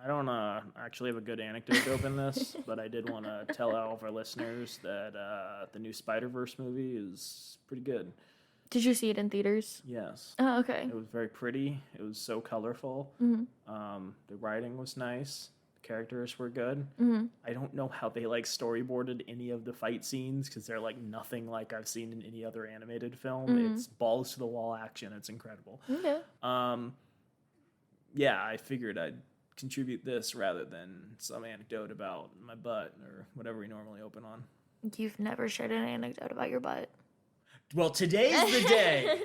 I don't actually have a good anecdote to open this, but I did want to tell all of our listeners that the new Spider-Verse movie is pretty good. Did you see it in theaters? Yes. Oh, okay. It was very pretty. It was so colorful. The writing was nice. The characters were good. I don't know how they storyboarded any of the fight scenes because they're nothing like I've seen in any other animated film. It's balls to the wall action. It's incredible. Okay. Yeah, I figured I'd contribute this rather than some anecdote about my butt or whatever we normally open on. You've never shared an anecdote about your butt. Well, today's the day.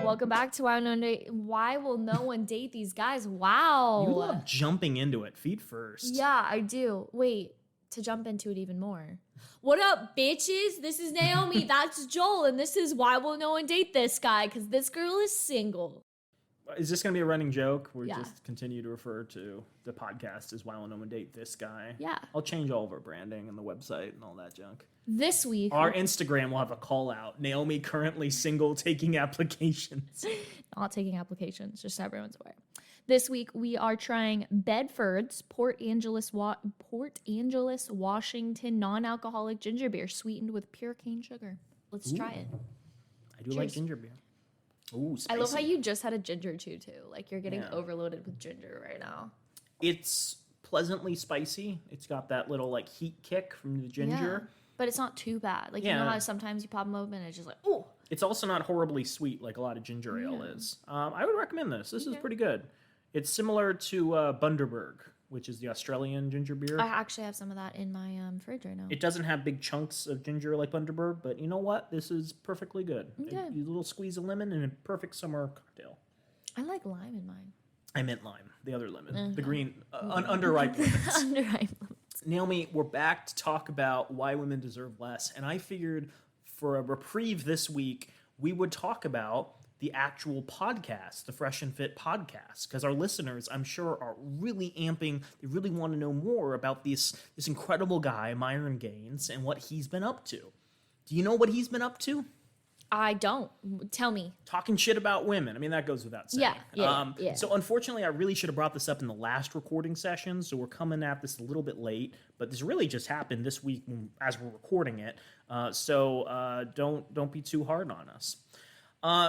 Welcome back to Why Will No One Date These Guys? Wow. You love jumping into it feet first. Yeah, I do. Wait, to jump into it even more. What up, bitches? This is Naomi. That's Joel. And this is Why Will No One Date This Guy? Because this girl is single. Is this going to be a running joke? We just continue to refer to the podcast as Why Will No One Date This Guy? Yeah. I'll change all of our branding and the website and all that junk. This week, our Instagram will have a call out. Naomi currently single, taking applications. Not taking applications, just so everyone's aware. This week, we are trying Bedford's Port Angeles, Washington non-alcoholic ginger beer sweetened with pure cane sugar. Let's try it. I do like ginger beer. Ooh, spicy. I love how you just had a ginger chew too. Like you're getting overloaded with ginger right now. It's pleasantly spicy. It's got that little heat kick from the ginger. Yeah, but it's not too bad. You know how sometimes you pop them open and it's just oh. It's also not horribly sweet like a lot of ginger ale is. I would recommend this. This is pretty good. It's similar to Bundaberg, which is the Australian ginger beer. I actually have some of that in my fridge right now. It doesn't have big chunks of ginger like Bundaberg, but you know what? This is perfectly good. Okay. A little squeeze of lemon and a perfect summer cocktail. I like lime in mine. I meant lime, the other lemon, the green, underripe lemons. Underripe lemons. Naomi, we're back to talk about why women deserve less, and I figured for a reprieve this week, we would talk about the actual podcast, the Fresh and Fit podcast, because our listeners, I'm sure, are really amping. They really want to know more about this incredible guy, Myron Gaines, and what he's been up to. Do you know what he's been up to? I don't. Tell me. Talking shit about women. I mean, that goes without saying. Yeah. So unfortunately, I really should have brought this up in the last recording session, so we're coming at this a little bit late, but this really just happened this week as we're recording it. So don't be too hard on us.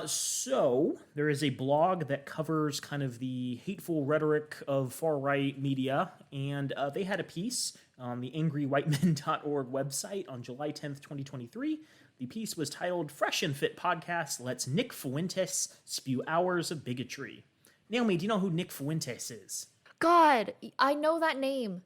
So there is a blog that covers kind of the hateful rhetoric of far-right media, and they had a piece on the angrywhitemen.org website on July 10th, 2023. The piece was titled, Fresh and Fit Podcast Lets Nick Fuentes Spew Hours of Bigotry. Naomi, do you know who Nick Fuentes is? God, I know that name.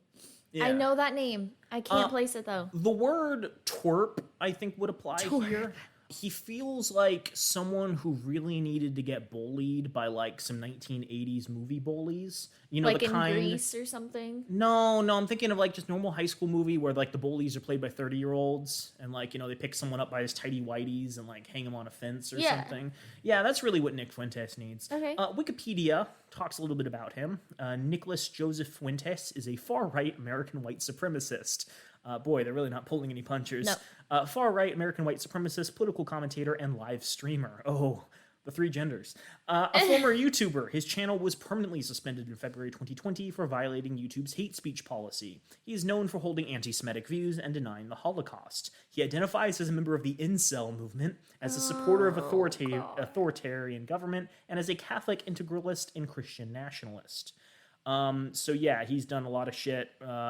Yeah. I know that name. I can't place it, though. The word twerp, I think, would apply here. He feels like someone who really needed to get bullied by some 1980s movie bullies. You know, the kind in Grease or something? No, I'm thinking of just normal high school movie where the bullies are played by 30-year-olds and they pick someone up by his tighty whities and hang him on a fence or something. Yeah, that's really what Nick Fuentes needs. Okay. Wikipedia talks a little bit about him. Nicholas Joseph Fuentes is a far-right American white supremacist. Boy, they're really not pulling any punches. No. Far-right American white supremacist, political commentator, and live streamer. Oh, the three genders. A former YouTuber. His channel was permanently suspended in February 2020 for violating YouTube's hate speech policy. He is known for holding anti-Semitic views and denying the Holocaust. He identifies as a member of the incel movement, as a supporter of authoritarian government, and as a Catholic integralist and Christian nationalist. So yeah, he's done a lot of shit.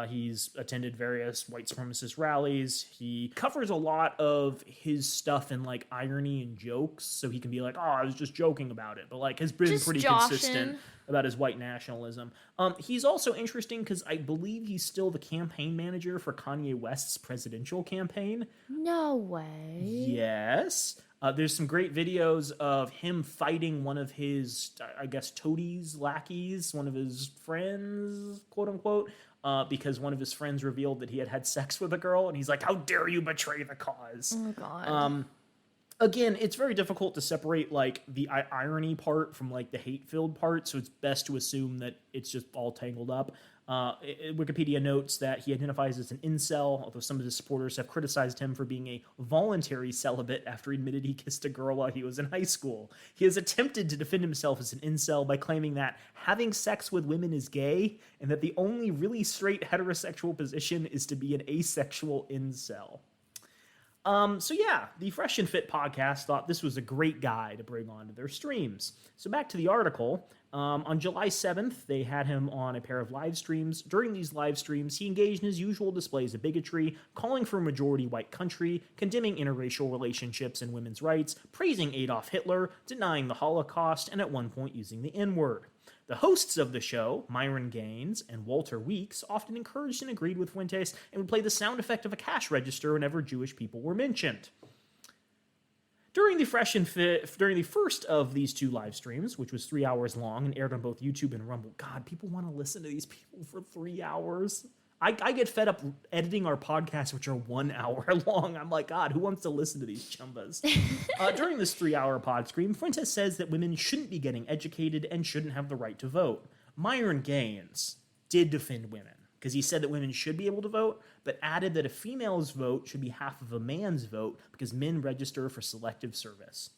He's attended various white supremacist rallies. He covers a lot of his stuff in irony and jokes, so he can be like, "Oh, I was just joking about it," but has been just pretty consistent about his white nationalism. He's also interesting because I believe he's still the campaign manager for Kanye West's presidential campaign. No way. Yes. There's some great videos of him fighting one of his, I guess, toadies, lackeys, one of his friends, quote unquote, because one of his friends revealed that he had sex with a girl, and he's like, "How dare you betray the cause?" Oh, God. Again, it's very difficult to separate like the irony part from like the hate-filled part, so it's best to assume that it's just all tangled up. Wikipedia notes that he identifies as an incel, although some of his supporters have criticized him for being a voluntary celibate after he admitted he kissed a girl while he was in high school. He has attempted to defend himself as an incel by claiming that having sex with women is gay, and that the only really straight heterosexual position is to be an asexual incel. So yeah, the Fresh and Fit podcast thought this was a great guy to bring onto their streams. So back to the article. On July 7th, they had him on a pair of live streams. During these live streams, he engaged in his usual displays of bigotry, calling for a majority white country, condemning interracial relationships and women's rights, praising Adolf Hitler, denying the Holocaust, and at one point using the N-word. The hosts of the show, Myron Gaines and Walter Weeks, often encouraged and agreed with Fuentes and would play the sound effect of a cash register whenever Jewish people were mentioned. During the first of these two live streams, which was 3 hours long and aired on both YouTube and Rumble, God, people want to listen to these people for 3 hours. I get fed up editing our podcasts, which are 1 hour long. I'm like, God, who wants to listen to these chumbas? During this 3 hour pod stream, Fuentes says that women shouldn't be getting educated and shouldn't have the right to vote. Myron Gaines did defend women, because he said that women should be able to vote, but added that a female's vote should be half of a man's vote because men register for selective service.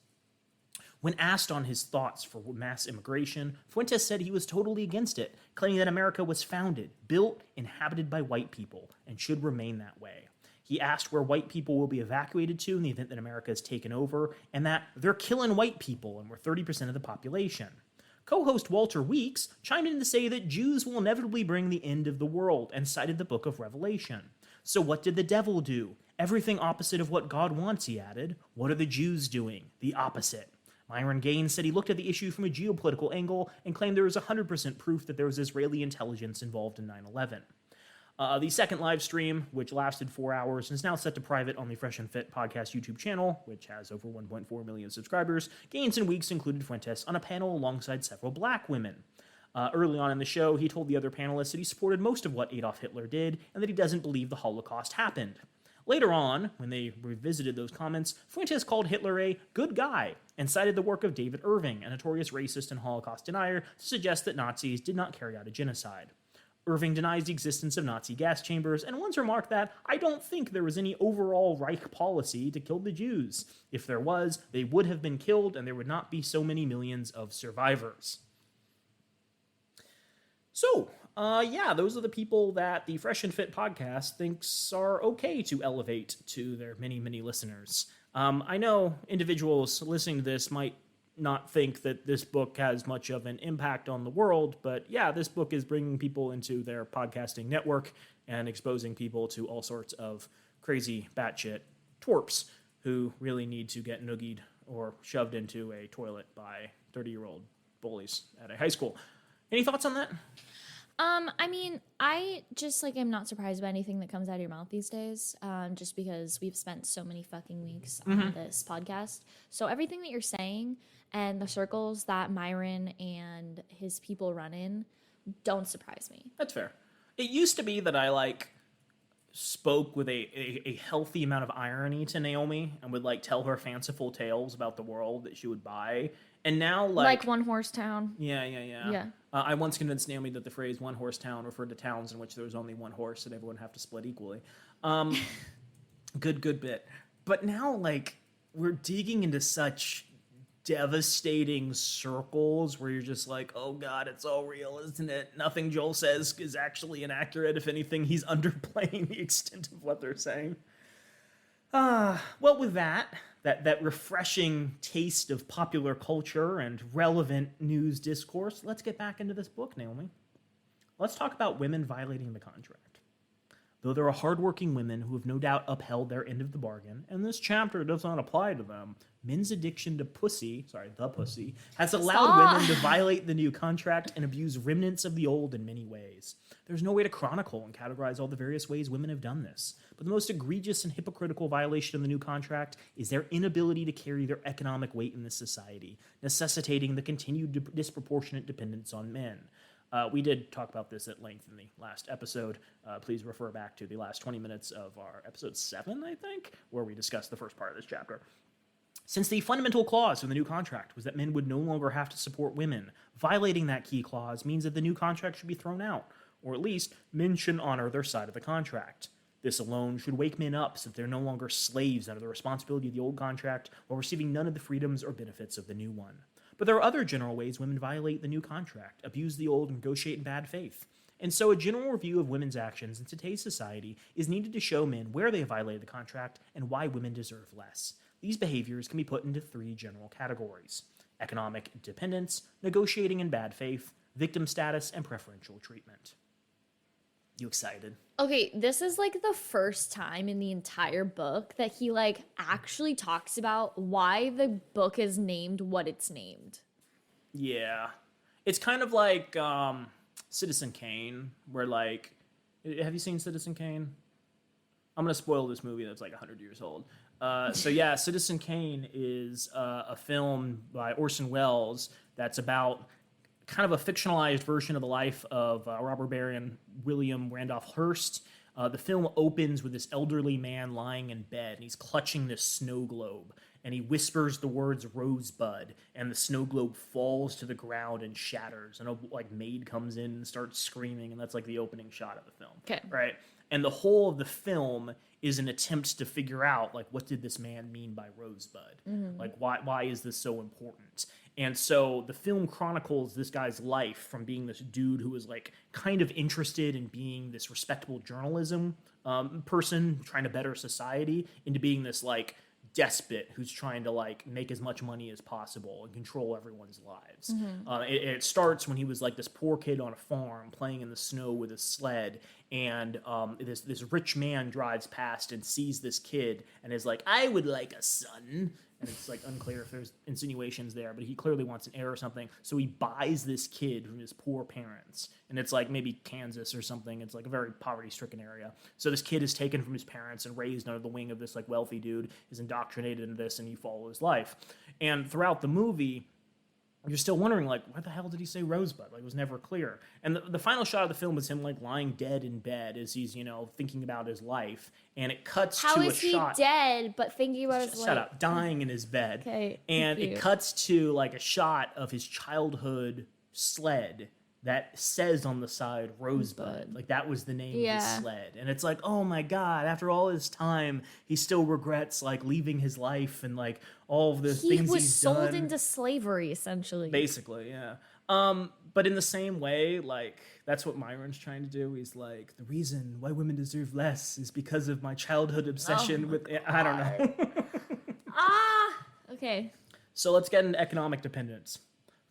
When asked on his thoughts for mass immigration, Fuentes said he was totally against it, claiming that America was founded, built, inhabited by white people, and should remain that way. He asked where white people will be evacuated to in the event that America is taken over, and that they're killing white people and we're 30% of the population. Co-host Walter Weeks chimed in to say that Jews will inevitably bring the end of the world and cited the book of Revelation. So what did the devil do? Everything opposite of what God wants, he added. What are the Jews doing? The opposite. Myron Gaines said he looked at the issue from a geopolitical angle and claimed there was 100% proof that there was Israeli intelligence involved in 9/11. The second live stream, which lasted 4 hours, is now set to private on the Fresh and Fit podcast YouTube channel, which has over 1.4 million subscribers. Gaines and Weeks included Fuentes on a panel alongside several black women. Early on in the show, he told the other panelists that he supported most of what Adolf Hitler did and that he doesn't believe the Holocaust happened. Later on, when they revisited those comments, Fuentes called Hitler a good guy and cited the work of David Irving, a notorious racist and Holocaust denier, to suggest that Nazis did not carry out a genocide. Irving denies the existence of Nazi gas chambers and once remarked that, I don't think there was any overall Reich policy to kill the Jews. If there was, they would have been killed and there would not be so many millions of survivors. So, those are the people that the Fresh and Fit podcast thinks are okay to elevate to their many, many listeners. I know individuals listening to this might not think that this book has much of an impact on the world, but yeah, this book is bringing people into their podcasting network and exposing people to all sorts of crazy batshit twerps who really need to get noogied or shoved into a toilet by 30-year-old bullies at a high school. Any thoughts on that? I mean, I just, am not surprised by anything that comes out of your mouth these days, just because we've spent so many fucking weeks on this podcast. So everything that you're saying and the circles that Myron and his people run in don't surprise me. That's fair. It used to be that I, spoke with a healthy amount of irony to Naomi and would, tell her fanciful tales about the world that she would buy. And now, like One Horse Town. Yeah. I once convinced Naomi that the phrase one horse town referred to towns in which there was only one horse and everyone have to split equally. Good bit. But now, we're digging into such devastating circles where you're just like, oh God, it's all real, isn't it? Nothing Joel says is actually inaccurate. If anything, he's underplaying the extent of what they're saying. Well, with that refreshing taste of popular culture and relevant news discourse, let's get back into this book, Naomi. Let's talk about women violating the contract. Though there are hardworking women who have no doubt upheld their end of the bargain, and this chapter does not apply to them, men's addiction to the pussy, has allowed women to violate the new contract and abuse remnants of the old in many ways. There's no way to chronicle and categorize all the various ways women have done this, but the most egregious and hypocritical violation of the new contract is their inability to carry their economic weight in this society, necessitating the continued disproportionate dependence on men. We did talk about this at length in the last episode. Please refer back to the last 20 minutes of our episode 7, I think, where we discussed the first part of this chapter. Since the fundamental clause of the new contract was that men would no longer have to support women, violating that key clause means that the new contract should be thrown out, or at least men should honor their side of the contract. This alone should wake men up so that they're no longer slaves under the responsibility of the old contract while receiving none of the freedoms or benefits of the new one. But there are other general ways women violate the new contract, abuse the old, and negotiate in bad faith. And so a general review of women's actions in today's society is needed to show men where they violated the contract and why women deserve less. These behaviors can be put into three general categories: economic dependence, negotiating in bad faith, victim status, and preferential treatment. You excited? Okay, this is like the first time in the entire book that he like actually talks about why the book is named what it's named. Yeah. It's kind of like Citizen Kane, where like, have you seen Citizen Kane? I'm going to spoil this movie that's like 100 years old. So yeah, Citizen Kane is a film by Orson Welles that's about kind of a fictionalized version of the life of robber baron William Randolph Hearst. The film opens with this elderly man lying in bed, and he's clutching this snow globe, and he whispers the words "Rosebud," and the snow globe falls to the ground and shatters, and a like maid comes in and starts screaming, and that's like the opening shot of the film. Okay. Right? And the whole of the film is an attempt to figure out, like, what did this man mean by Rosebud? Mm-hmm. Like, why is this so important? And so the film chronicles this guy's life from being this dude who was, like, kind of interested in being this respectable journalism person trying to better society into being this, like, despot who's trying to like make as much money as possible and control everyone's lives. Mm-hmm. It starts when he was like this poor kid on a farm playing in the snow with a sled, and this rich man drives past and sees this kid and is like, "I would like a son." And it's like unclear if there's insinuations there, but he clearly wants an heir or something. So he buys this kid from his poor parents. And it's like maybe Kansas or something. It's like a very poverty-stricken area. So this kid is taken from his parents and raised under the wing of this like wealthy dude, is indoctrinated into this, and you follow his life. And throughout the movie, you're still wondering, like, why the hell did he say Rosebud? Like, it was never clear. And the final shot of the film is him, like, lying dead in bed as he's, thinking about his life. And it cuts to a shot. How is he dead, but thinking about his life? Shut up. Dying in his bed. Okay. And it cuts to, like, a shot of his childhood sled that says on the side Rosebud. Like, that was the name of his sled. And it's like, oh my God, after all this time, he still regrets, like, leaving his life and, like, all of the things he's done. He was sold into slavery, essentially. Basically, yeah. But in the same way, like, that's what Myron's trying to do. He's like, the reason why women deserve less is because of my childhood obsession with... I don't know. Okay. So let's get into economic dependence.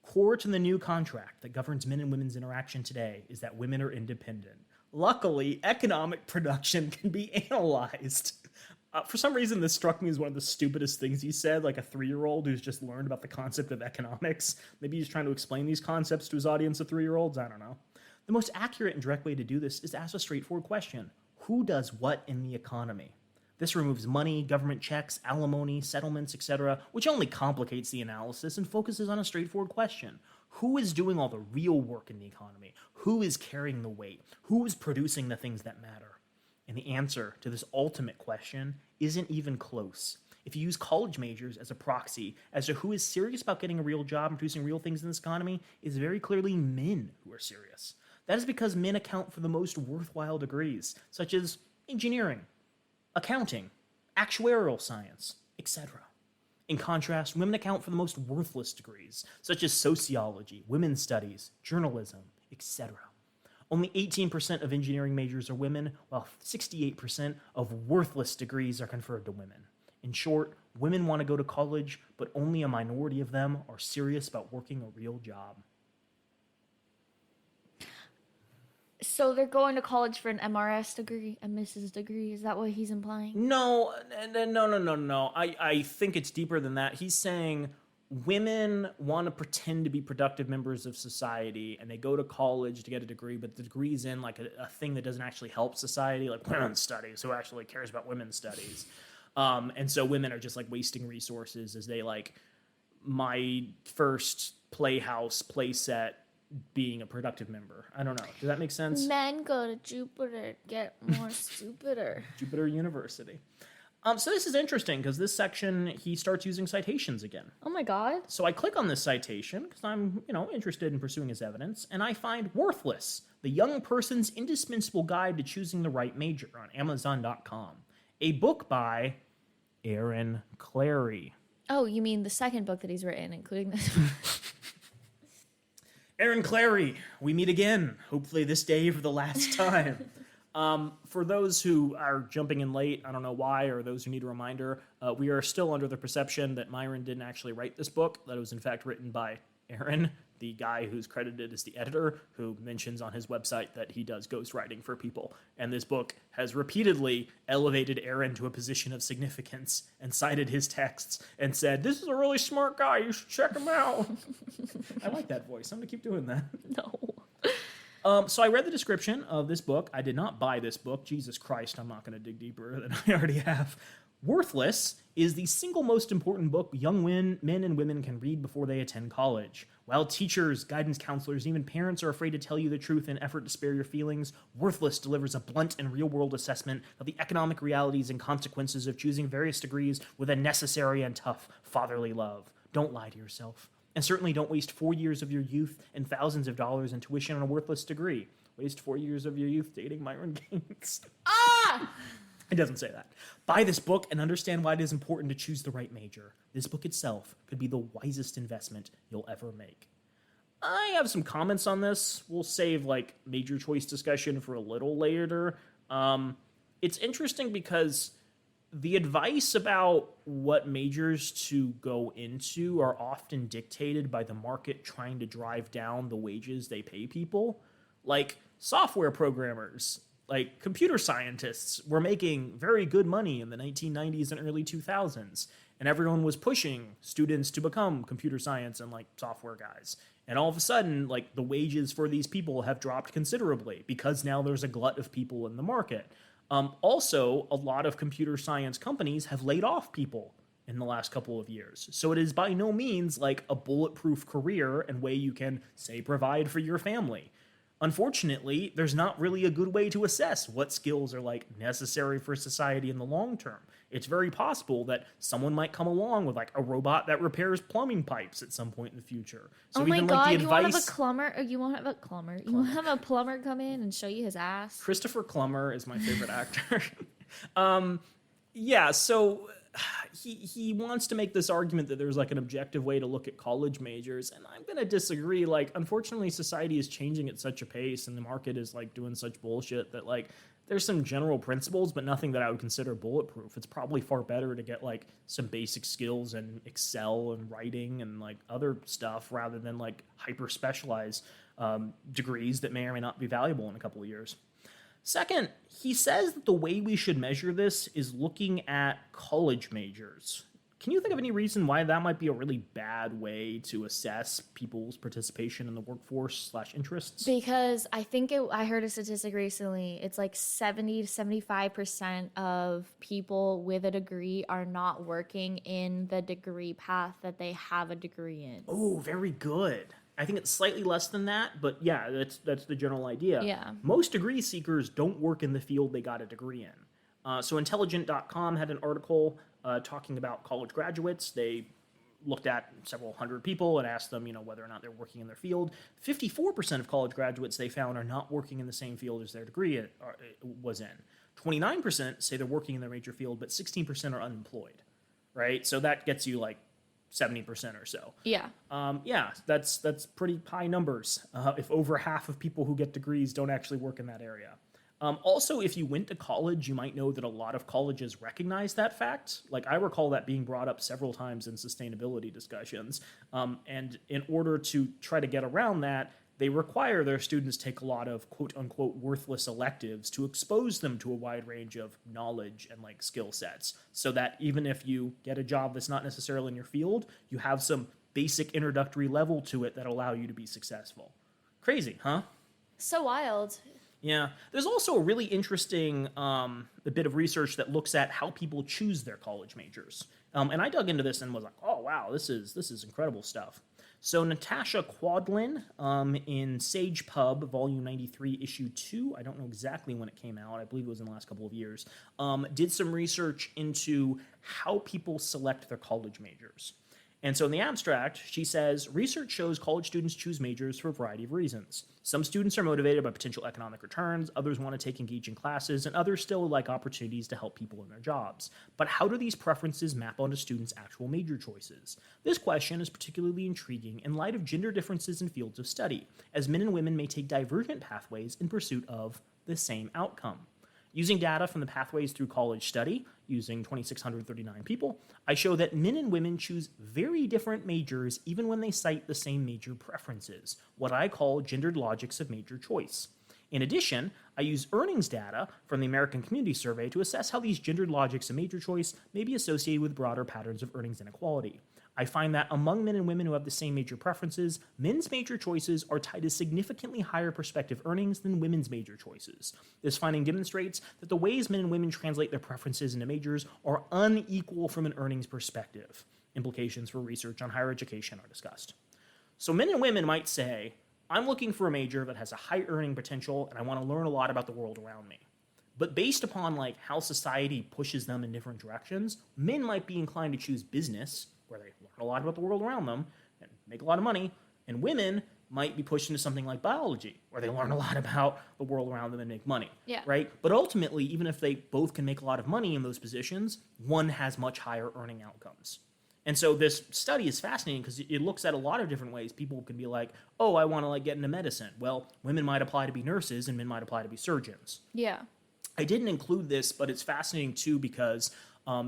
Core to the new contract that governs men and women's interaction today is that women are independent. Luckily, economic production can be analyzed. For some reason, this struck me as one of the stupidest things he said, like a 3-year-old who's just learned about the concept of economics. Maybe he's trying to explain these concepts to his audience of 3-year-olds. I don't know. The most accurate and direct way to do this is to ask a straightforward question. Who does what in the economy? This removes money, government checks, alimony, settlements, etc., which only complicates the analysis and focuses on a straightforward question. Who is doing all the real work in the economy? Who is carrying the weight? Who is producing the things that matter? And the answer to this ultimate question isn't even close. If you use college majors as a proxy as to who is serious about getting a real job and producing real things in this economy, it's very clearly men who are serious. That is because men account for the most worthwhile degrees, such as engineering, accounting, actuarial science, etc. In contrast, women account for the most worthless degrees, such as sociology, women's studies, journalism, etc. Only 18% of engineering majors are women, while 68% of worthless degrees are conferred to women. In short, women want to go to college, but only a minority of them are serious about working a real job. So they're going to college for an MRS degree, a Mrs. degree. Is that what he's implying? No. I think it's deeper than that. He's saying women want to pretend to be productive members of society, and they go to college to get a degree, but the degree's in like a thing that doesn't actually help society, like women's studies. Who actually cares about women's studies? And so women are just like wasting resources as they like my first playhouse playset being a productive member. I don't know. Does that make sense? Men go to Jupiter, get more stupider. Jupiter University. So this is interesting because this section, he starts using citations again. Oh my god. So I click on this citation because I'm, interested in pursuing his evidence, and I find Worthless, the Young Person's Indispensable Guide to Choosing the Right Major on Amazon.com. A book by Aaron Clarey. Oh, you mean the second book that he's written, including this. Aaron Clarey, we meet again, hopefully this day for the last time. For those who are jumping in late, I don't know why, or those who need a reminder, we are still under the perception that Myron didn't actually write this book, that it was in fact written by Aaron, the guy who's credited as the editor, who mentions on his website that he does ghostwriting for people. And this book has repeatedly elevated Aaron to a position of significance and cited his texts and said, this is a really smart guy, you should check him out. I like that voice. I'm going to keep doing that. No. So I read the description of this book. I did not buy this book. Jesus Christ, I'm not going to dig deeper than I already have. Worthless is the single most important book young men and women can read before they attend college. While teachers, guidance counselors, and even parents are afraid to tell you the truth in an effort to spare your feelings, Worthless delivers a blunt and real-world assessment of the economic realities and consequences of choosing various degrees with a necessary and tough fatherly love. Don't lie to yourself. And certainly don't waste 4 years of your youth and thousands of dollars in tuition on a worthless degree. Waste 4 years of your youth dating Myron Gaines. Ah! It doesn't say that. Buy this book and understand why it is important to choose the right major. This book itself could be the wisest investment you'll ever make. I have some comments on this. We'll save major choice discussion for a little later. It's interesting because the advice about what majors to go into are often dictated by the market trying to drive down the wages they pay people. Like software programmers, like computer scientists were making very good money in the 1990s and early 2000s. And everyone was pushing students to become computer science and software guys. And all of a sudden, the wages for these people have dropped considerably because now there's a glut of people in the market. Also, a lot of computer science companies have laid off people in the last couple of years. So it is by no means a bulletproof career and way you can, say, provide for your family. Unfortunately, there's not really a good way to assess what skills are necessary for society in the long term. It's very possible that someone might come along with a robot that repairs plumbing pipes at some point in the future. So oh my even, god, the you want to advice... have a plumber? Or you want to have a plumber? You want to have a plumber come in and show you his ass? Christopher Plummer is my favorite actor. Yeah, so he wants to make this argument that there's an objective way to look at college majors, and I'm going to disagree. Unfortunately, society is changing at such a pace, and the market is doing such bullshit that there's some general principles, but nothing that I would consider bulletproof. It's probably far better to get some basic skills in Excel and writing and other stuff rather than hyper specialized degrees that may or may not be valuable in a couple of years. Second, he says that the way we should measure this is looking at college majors. Can you think of any reason why that might be a really bad way to assess people's participation in the workforce/interests? Because I heard a statistic recently. It's 70 to 75% of people with a degree are not working in the degree path that they have a degree in. Oh, very good. I think it's slightly less than that, but yeah, that's the general idea. Yeah. Most degree seekers don't work in the field they got a degree in. So Intelligent.com had an article talking about college graduates. They looked at several hundred people and asked them, whether or not they're working in their field. 54% of college graduates they found are not working in the same field as their degree was in. 29% say they're working in their major field, but 16% are unemployed, right? So that gets you 70% or so. Yeah. Yeah, that's pretty high numbers if over half of people who get degrees don't actually work in that area. Also, if you went to college, you might know that a lot of colleges recognize that fact. I recall that being brought up several times in sustainability discussions. And in order to try to get around that, they require their students take a lot of quote-unquote worthless electives to expose them to a wide range of knowledge and skill sets, so that even if you get a job that's not necessarily in your field, you have some basic introductory level to it that allow you to be successful. Crazy, huh? So wild. Yeah. There's also a really interesting a bit of research that looks at how people choose their college majors. And I dug into this and was oh, wow, this is incredible stuff. So Natasha Quadlin, in Sage Pub, Volume 93, Issue 2, I don't know exactly when it came out, I believe it was in the last couple of years, did some research into how people select their college majors. And so in the abstract, she says, research shows college students choose majors for a variety of reasons. Some students are motivated by potential economic returns, others want to take engaging classes, and others still like opportunities to help people in their jobs. But how do these preferences map onto students' actual major choices? This question is particularly intriguing in light of gender differences in fields of study, as men and women may take divergent pathways in pursuit of the same outcome. Using data from the Pathways Through College study, using 2,639 people, I show that men and women choose very different majors even when they cite the same major preferences, what I call gendered logics of major choice. In addition, I use earnings data from the American Community Survey to assess how these gendered logics of major choice may be associated with broader patterns of earnings inequality. I find that among men and women who have the same major preferences, men's major choices are tied to significantly higher prospective earnings than women's major choices. This finding demonstrates that the ways men and women translate their preferences into majors are unequal from an earnings perspective. Implications for research on higher education are discussed. So men and women might say, I'm looking for a major that has a high earning potential and I want to learn a lot about the world around me. But based upon how society pushes them in different directions, men might be inclined to choose business, where they learn a lot about the world around them and make a lot of money, and women might be pushed into something like biology, where they learn a lot about the world around them and make money, right? But ultimately, even if they both can make a lot of money in those positions, one has much higher earning outcomes. And so this study is fascinating because it looks at a lot of different ways. People can be like, oh, I want to get into medicine. Well, women might apply to be nurses and men might apply to be surgeons. Yeah. I didn't include this, but it's fascinating too because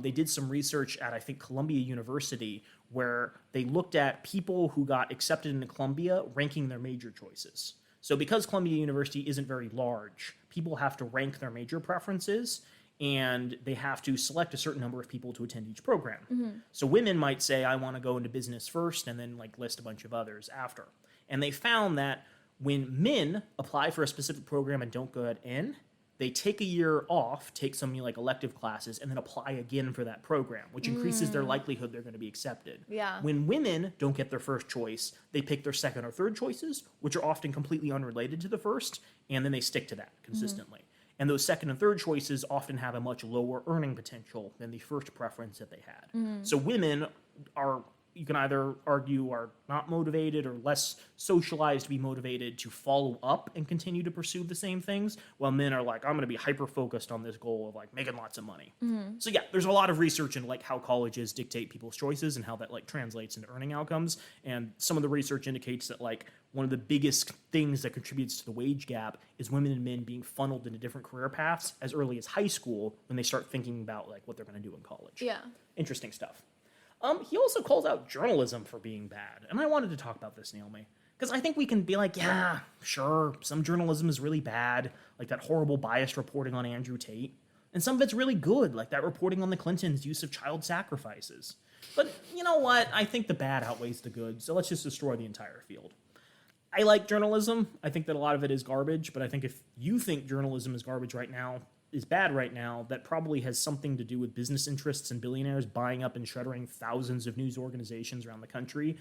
they did some research at, I think, Columbia University where they looked at people who got accepted into Columbia ranking their major choices. So because Columbia University isn't very large, people have to rank their major preferences and they have to select a certain number of people to attend each program. Mm-hmm. So women might say, I want to go into business first and then list a bunch of others after. And they found that when men apply for a specific program and don't get in, they take a year off, take some elective classes, and then apply again for that program, which increases their likelihood they're going to be accepted. Yeah. When women don't get their first choice, they pick their second or third choices, which are often completely unrelated to the first, and then they stick to that consistently. And those second and third choices often have a much lower earning potential than the first preference that they had. So women are, you can either argue, are not motivated or less socialized to be motivated to follow up and continue to pursue the same things, while men are I'm going to be hyper-focused on this goal of making lots of money. So yeah, there's a lot of research in how colleges dictate people's choices and how that translates into earning outcomes. And some of the research indicates that one of the biggest things that contributes to the wage gap is women and men being funneled into different career paths as early as high school when they start thinking about what they're going to do in college. Yeah. Interesting stuff. He also calls out journalism for being bad. And I wanted to talk about this, Naomi, because I think we can be yeah, sure, some journalism is really bad, that horrible biased reporting on Andrew Tate. And some of it's really good, that reporting on the Clintons' use of child sacrifices. But you know what? I think the bad outweighs the good, so let's just destroy the entire field. I like journalism. I think that a lot of it is garbage, but I think if you think journalism is garbage right now, is bad right now, that probably has something to do with business interests and billionaires buying up and shuttering thousands of news organizations around the country,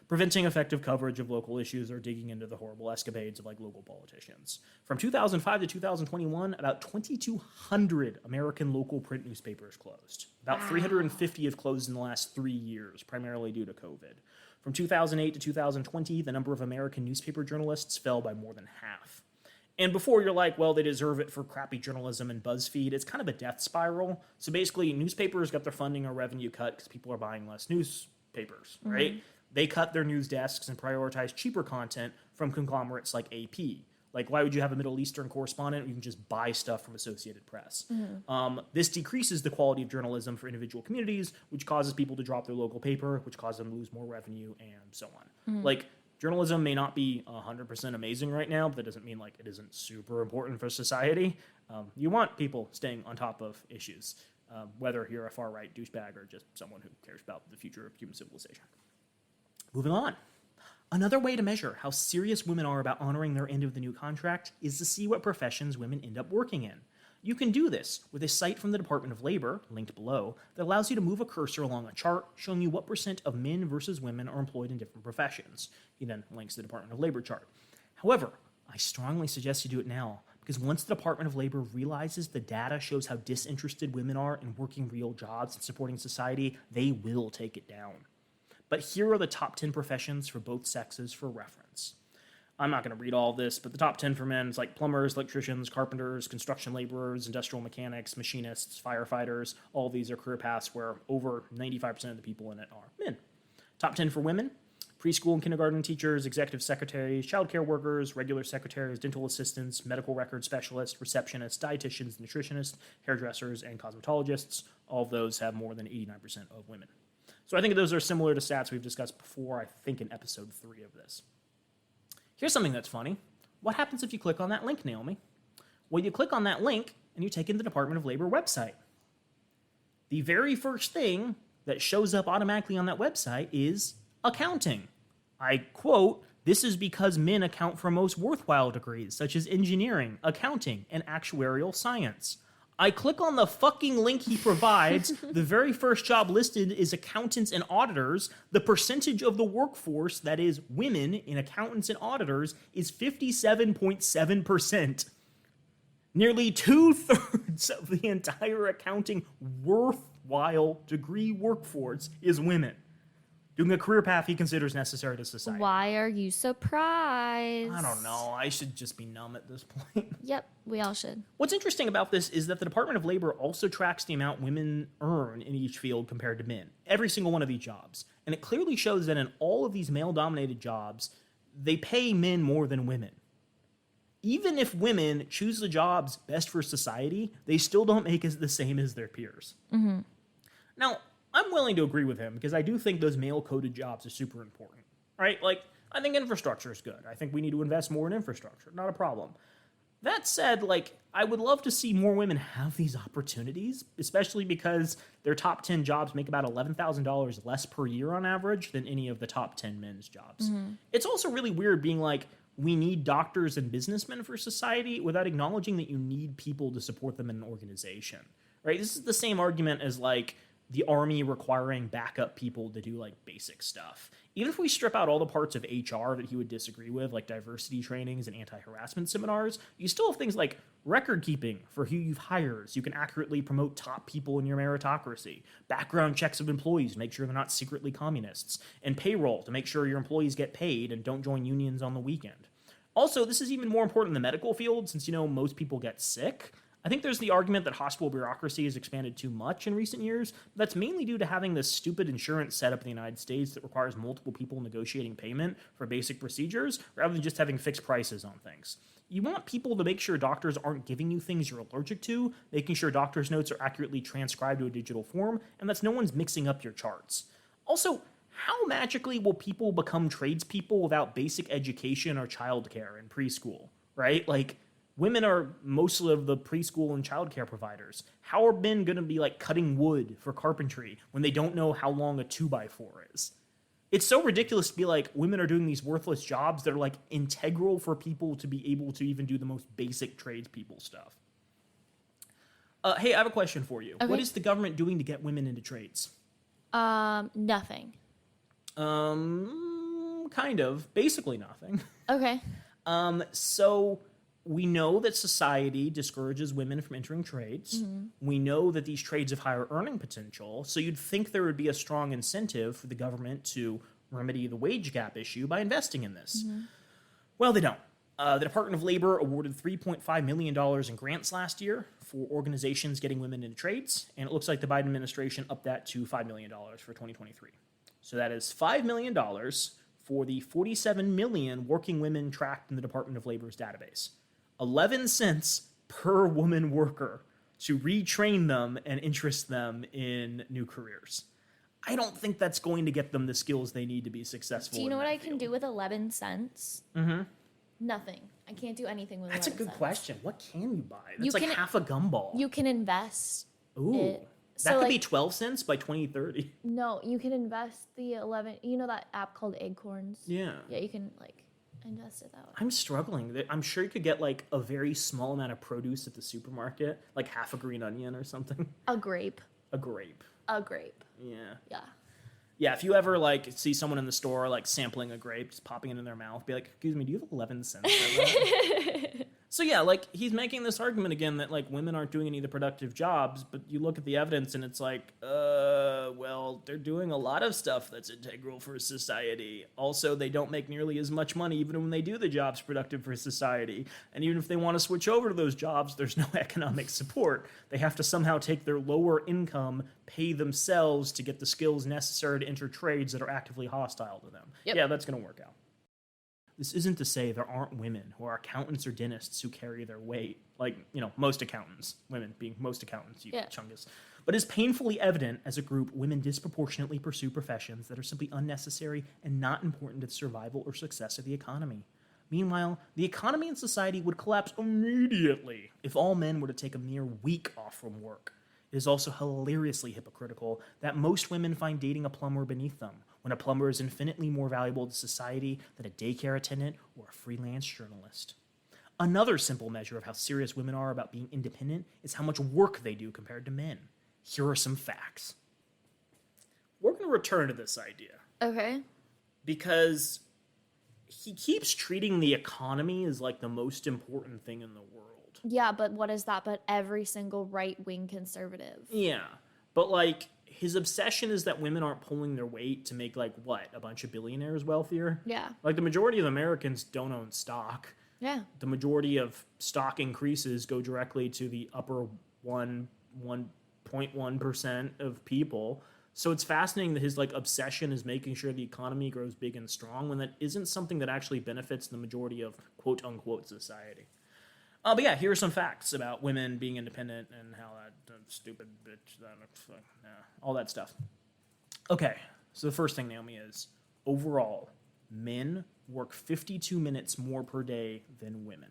preventing effective coverage of local issues or digging into the horrible escapades of local politicians. From 2005 to 2021, about 2,200 American local print newspapers closed. About 350 have closed in the last 3 years, primarily due to COVID. From 2008 to 2020, the number of American newspaper journalists fell by more than half. And before you're well, they deserve it for crappy journalism and BuzzFeed, it's kind of a death spiral. So basically, newspapers got their funding or revenue cut because people are buying less newspapers, right? They cut their news desks and prioritize cheaper content from conglomerates like AP. Why would you have a Middle Eastern correspondent? You can just buy stuff from Associated Press. This decreases the quality of journalism for individual communities, which causes people to drop their local paper, which causes them to lose more revenue, and so on. Journalism may not be 100% amazing right now, but that doesn't mean it isn't super important for society. You want people staying on top of issues, whether you're a far-right douchebag or just someone who cares about the future of human civilization. Moving on. Another way to measure how serious women are about honoring their end of the new contract is to see what professions women end up working in. You can do this with a site from the Department of Labor, linked below, that allows you to move a cursor along a chart showing you what percent of men versus women are employed in different professions. He then links the Department of Labor chart. However, I strongly suggest you do it now, because once the Department of Labor realizes the data shows how disinterested women are in working real jobs and supporting society, they will take it down. But here are the top 10 professions for both sexes for reference. I'm not going to read all of this, but the top 10 for men is like plumbers, electricians, carpenters, construction laborers, industrial mechanics, machinists, firefighters. All of these are career paths where over 95% of the people in it are men. Top 10 for women: preschool and kindergarten teachers, executive secretaries, childcare workers, regular secretaries, dental assistants, medical record specialists, receptionists, dietitians, nutritionists, hairdressers, and cosmetologists. All of those have more than 89% of women. So I think those are similar to stats we've discussed before, I think in episode 3 of this. Here's something that's funny. What happens if you click on that link, Naomi? Well, you click on that link and you take in the Department of Labor website. The very first thing that shows up automatically on that website is accounting. I quote, "This is because men account for most worthwhile degrees, such as engineering, accounting, and actuarial science." I click on the fucking link he provides. The very first job listed is accountants and auditors. The percentage of the workforce that is women in accountants and auditors is 57.7%. Nearly 2/3 of the entire accounting worthwhile degree workforce is women, doing a career path he considers necessary to society. Why are you surprised? I don't know. I should just be numb at this point. Yep, we all should. What's interesting about this is that the Department of Labor also tracks the amount women earn in each field compared to men, every single one of these jobs. And it clearly shows that in all of these male-dominated jobs, they pay men more than women. Even if women choose the jobs best for society, they still don't make the same as their peers. Mm-hmm. Now, I'm willing to agree with him because I do think those male-coded jobs are super important, right? Like, I think infrastructure is good. I think we need to invest more in infrastructure. Not a problem. That said, like, I would love to see more women have these opportunities, especially because their top 10 jobs make about $11,000 less per year on average than any of the top 10 men's jobs. Mm-hmm. It's also really weird being like, we need doctors and businessmen for society without acknowledging that you need people to support them in an organization, right? This is the same argument as, like, the army requiring backup people to do, like, basic stuff. Even if we strip out all the parts of HR that he would disagree with, like diversity trainings and anti-harassment seminars, you still have things like record keeping for who you've hired so you can accurately promote top people in your meritocracy, background checks of employees to make sure they're not secretly communists, and payroll to make sure your employees get paid and don't join unions on the weekend. Also, this is even more important in the medical field since, you know, most people get sick. I think there's the argument that hospital bureaucracy has expanded too much in recent years, but that's mainly due to having this stupid insurance setup in the United States that requires multiple people negotiating payment for basic procedures, rather than just having fixed prices on things. You want people to make sure doctors aren't giving you things you're allergic to, making sure doctor's notes are accurately transcribed to a digital form, and that no one's mixing up your charts. Also, how magically will people become tradespeople without basic education or childcare in preschool, right? Like, women are mostly of the preschool and childcare providers. How are men going to be, like, cutting wood for carpentry when they don't know how long a 2x4 is? It's so ridiculous to be like, women are doing these worthless jobs that are, like, integral for people to be able to even do the most basic tradespeople stuff. Hey, I have a question for you. Okay. What is the government doing to get women into trades? Nothing. Kind of. Basically nothing. Okay. So we know that society discourages women from entering trades. Mm-hmm. We know that these trades have higher earning potential. So you'd think there would be a strong incentive for the government to remedy the wage gap issue by investing in this. Mm-hmm. Well, they don't. The Department of Labor awarded $3.5 million in grants last year for organizations getting women into trades. And it looks like the Biden administration upped that to $5 million for 2023. So that is $5 million for the 47 million working women tracked in the Department of Labor's database. 11 cents per woman worker to retrain them and interest them in new careers. I don't think that's going to get them the skills they need to be successful. Do you know what I can do with 11 cents? Mm-hmm. Nothing. I can't do anything with 11 cents. That's a good question. What can you buy? That's like half a gumball. You can invest. Ooh. That could be 12 cents by 2030. No, you can invest the 11. You know that app called Acorns? Yeah. Yeah, you can, like, ingest it that way. I'm struggling. I'm sure you could get like a very small amount of produce at the supermarket, like half a green onion or something. A grape. A grape. A grape. Yeah. Yeah. Yeah, if you ever like see someone in the store like sampling a grape, just popping it in their mouth, be like, "Excuse me, do you have 11 cents for that?" So yeah, like he's making this argument again that like women aren't doing any of the productive jobs, but you look at the evidence and it's like, well, they're doing a lot of stuff that's integral for society. Also, they don't make nearly as much money even when they do the jobs productive for society. And even if they want to switch over to those jobs, there's no economic support. They have to somehow take their lower income, pay themselves to get the skills necessary to enter trades that are actively hostile to them. Yep. Yeah, that's going to work out. This isn't to say there aren't women who are accountants or dentists who carry their weight. Like, you know, most accountants. Women being most accountants, you chungus. But it's painfully evident as a group, women disproportionately pursue professions that are simply unnecessary and not important to the survival or success of the economy. Meanwhile, the economy and society would collapse immediately if all men were to take a mere week off from work. It is also hilariously hypocritical that most women find dating a plumber beneath them, when a plumber is infinitely more valuable to society than a daycare attendant or a freelance journalist. Another simple measure of how serious women are about being independent is how much work they do compared to men. Here are some facts. We're going to return to this idea. Okay. Because he keeps treating the economy as like the most important thing in the world. Yeah, but what is that but every single right-wing conservative? Yeah, but like his obsession is that women aren't pulling their weight to make like what, a bunch of billionaires wealthier? Yeah. Like the majority of Americans don't own stock. Yeah. The majority of stock increases go directly to the upper 1.1% of people. So it's fascinating that his like obsession is making sure the economy grows big and strong when that isn't something that actually benefits the majority of quote unquote society. But yeah, here are some facts about women being independent and how that stupid bitch, all that stuff. Okay, so the first thing, Naomi, is overall, men work 52 minutes more per day than women.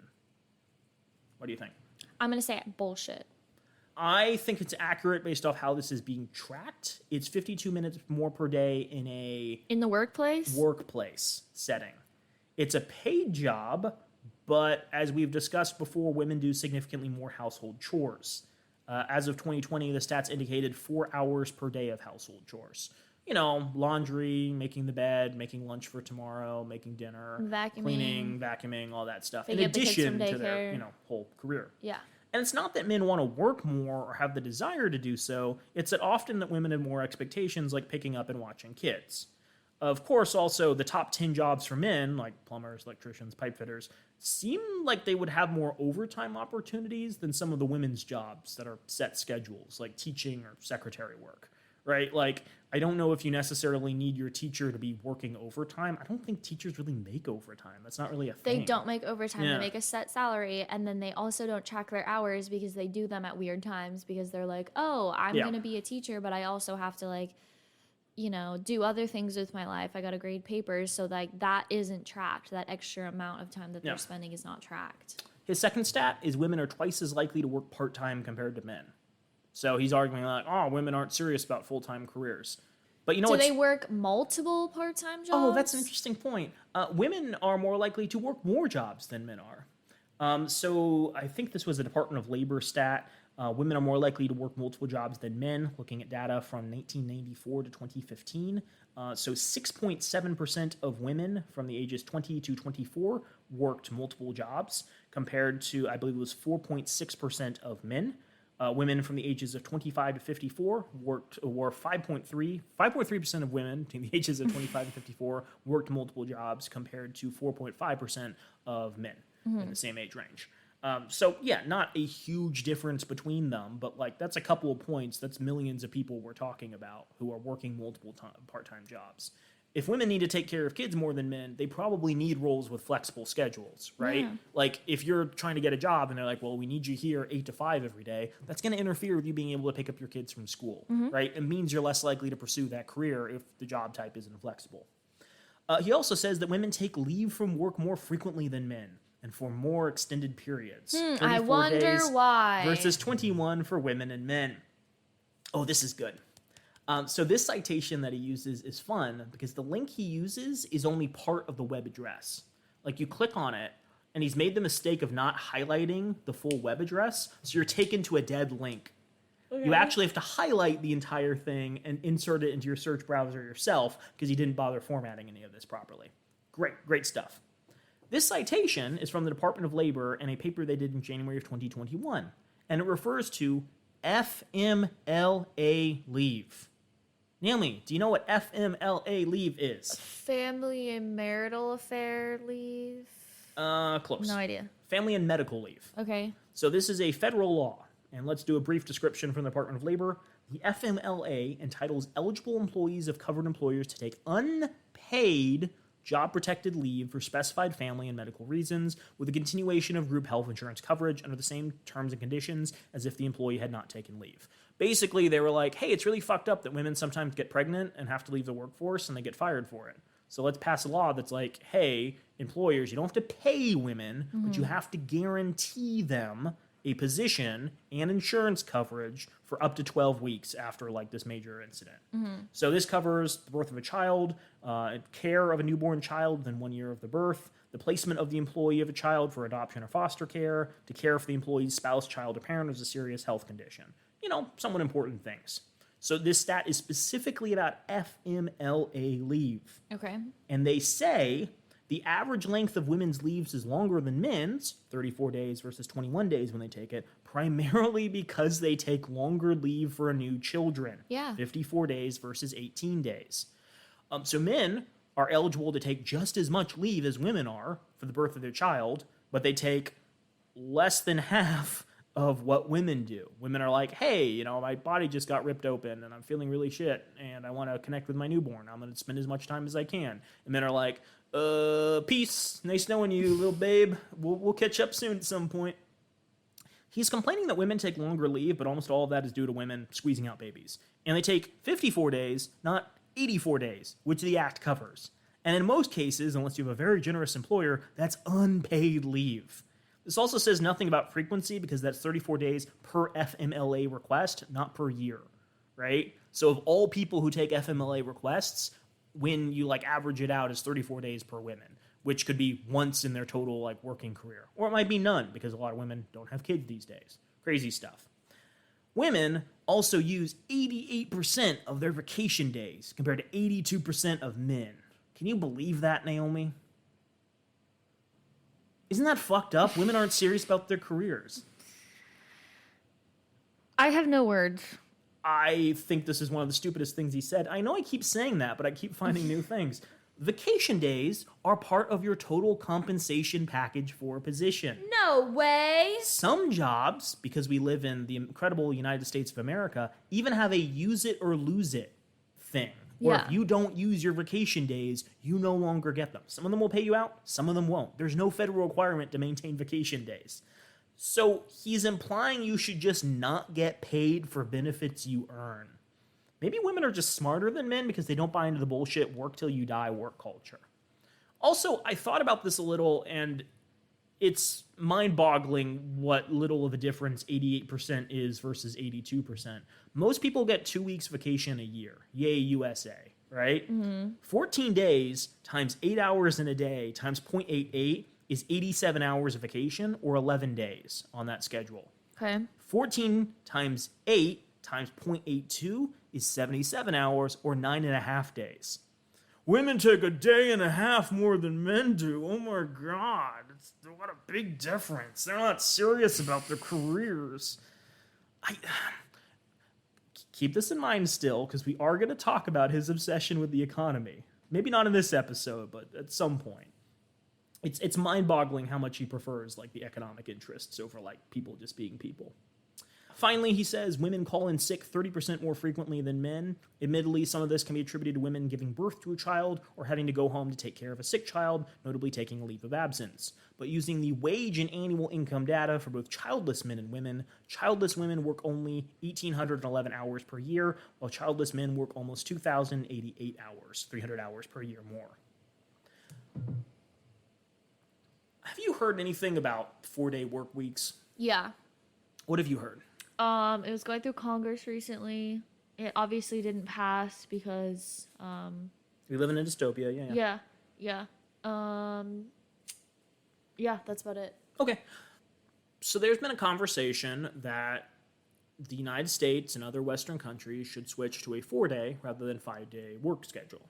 What do you think? I'm going to say bullshit. I think it's accurate based off how this is being tracked. It's 52 minutes more per day in the workplace setting. It's a paid job, but as we've discussed before, women do significantly more household chores. As of 2020, the stats indicated 4 hours per day of household chores. You know, laundry, making the bed, making lunch for tomorrow, making dinner, cleaning, vacuuming, all that stuff. In addition to their, whole career. Yeah. And it's not that men want to work more or have the desire to do so. It's that often that women have more expectations, like picking up and watching kids. Of course, also, the top 10 jobs for men, like plumbers, electricians, pipe fitters, seem like they would have more overtime opportunities than some of the women's jobs that are set schedules, like teaching or secretary work, right? Like, I don't know if you necessarily need your teacher to be working overtime. I don't think teachers really make overtime. That's not really a thing. They don't make overtime. Yeah. They make a set salary, and then they also don't track their hours because they do them at weird times because they're like, oh, I'm going to be a teacher, but I also have to, like, do other things with my life. I got to grade papers. So like that isn't tracked. That extra amount of time that they're spending is not tracked. His second stat is women are twice as likely to work part-time compared to men. So he's arguing like, oh, women aren't serious about full-time careers. But do they work multiple part-time jobs? Oh, that's an interesting point. Women are more likely to work more jobs than men are. So I think this was a Department of Labor stat. Women are more likely to work multiple jobs than men, looking at data from 1994 to 2015. So 6.7% of women from the ages 20 to 24 worked multiple jobs, compared to, I believe it was 4.6% of men. Women from the ages of 25 to 54 worked, or 5.3% of women between the ages of 25 and 54 worked multiple jobs, compared to 4.5% of men in the same age range. So yeah, not a huge difference between them, but like that's a couple of points. That's millions of people we're talking about who are working multiple part-time jobs. If women need to take care of kids more than men, they probably need roles with flexible schedules, right? Yeah. Like if you're trying to get a job and they're like, well, we need you here 8 to 5 every day, that's going to interfere with you being able to pick up your kids from school, right? It means you're less likely to pursue that career if the job type isn't flexible. He also says that women take leave from work more frequently than men, and for more extended periods. I wonder why. Versus 21 for women and men. Oh, this is good. So this citation that he uses is fun because the link he uses is only part of the web address. Like, you click on it, and he's made the mistake of not highlighting the full web address, so you're taken to a dead link. Okay. You actually have to highlight the entire thing and insert it into your search browser yourself because he didn't bother formatting any of this properly. Great stuff. This citation is from the Department of Labor and a paper they did in January of 2021, and it refers to FMLA leave. Naomi, do you know what FMLA leave is? Family and marital affair leave? Close. No idea. Family and medical leave. Okay. So this is a federal law, and let's do a brief description from the Department of Labor. The FMLA entitles eligible employees of covered employers to take unpaid job-protected leave for specified family and medical reasons with a continuation of group health insurance coverage under the same terms and conditions as if the employee had not taken leave. Basically, they were like, hey, it's really fucked up that women sometimes get pregnant and have to leave the workforce and they get fired for it. So let's pass a law that's like, hey, employers, you don't have to pay women, but you have to guarantee them a position and insurance coverage for up to 12 weeks after like this major incident. So this covers the birth of a child, care of a newborn child within 1 year of the birth, the placement of the employee of a child for adoption or foster care, to care for the employee's spouse, child, or parent who has a serious health condition. You know, somewhat important things. So this stat is specifically about FMLA leave. Okay. And they say the average length of women's leaves is longer than men's, 34 days versus 21 days when they take it, primarily because they take longer leave for new children. Yeah. 54 days versus 18 days. So men are eligible to take just as much leave as women are for the birth of their child, but they take less than half of what women do. Women are like, hey, you know, my body just got ripped open and I'm feeling really shit and I want to connect with my newborn. I'm going to spend as much time as I can. And men are like, peace. Nice knowing you, little babe. We'll catch up soon at some point. He's complaining that women take longer leave, but almost all of that is due to women squeezing out babies. And they take 54 days, not 84 days, which the Act covers. And in most cases, unless you have a very generous employer, that's unpaid leave. This also says nothing about frequency because that's 34 days per FMLA request, not per year, right? So of all people who take FMLA requests, when you like average it out, is 34 days per women, which could be once in their total like working career. Or it might be none because a lot of women don't have kids these days. Crazy stuff. Women also use 88% of their vacation days compared to 82% of men. Can you believe that, Naomi? Isn't that fucked up? Women aren't serious about their careers. I have no words. I think this is one of the stupidest things he said. I know I keep saying that, but I keep finding new things. Vacation days are part of your total compensation package for a position. No way. Some jobs, because we live in the incredible United States of America, even have a use it or lose it thing. Where if you don't use your vacation days, you no longer get them. Some of them will pay you out, some of them won't. There's no federal requirement to maintain vacation days. So he's implying you should just not get paid for benefits you earn. Maybe women are just smarter than men because they don't buy into the bullshit work till you die work culture. Also, I thought about this a little, and it's mind-boggling what little of a difference 88% is versus 82%. Most people get 2 weeks vacation a year. Yay, USA, right? 14 days times 8 hours in a day times 0.88 is 87 hours of vacation, or 11 days on that schedule. Okay. 14 times 8 times 0.82 is 77 hours, or 9.5 days. Women take a day and a half more than men do. Oh my God. What a big difference. They're not serious about their careers. Keep this in mind still, because we are going to talk about his obsession with the economy. Maybe not in this episode, but at some point. It's mind-boggling how much he prefers like the economic interests over like people just being people. Finally, he says women call in sick 30% more frequently than men. Admittedly, some of this can be attributed to women giving birth to a child or having to go home to take care of a sick child, notably taking a leave of absence. But using the wage and annual income data for both childless men and women, childless women work only 1,811 hours per year, while childless men work almost 2,088 hours, 300 hours per year more. Have you heard anything about 4-day work weeks? Yeah. What have you heard? It was going through Congress recently. It obviously didn't pass because We live in a dystopia, yeah. Yeah. Yeah, that's about it. Okay. So there's been a conversation that the United States and other Western countries should switch to a 4-day rather than 5-day work schedule.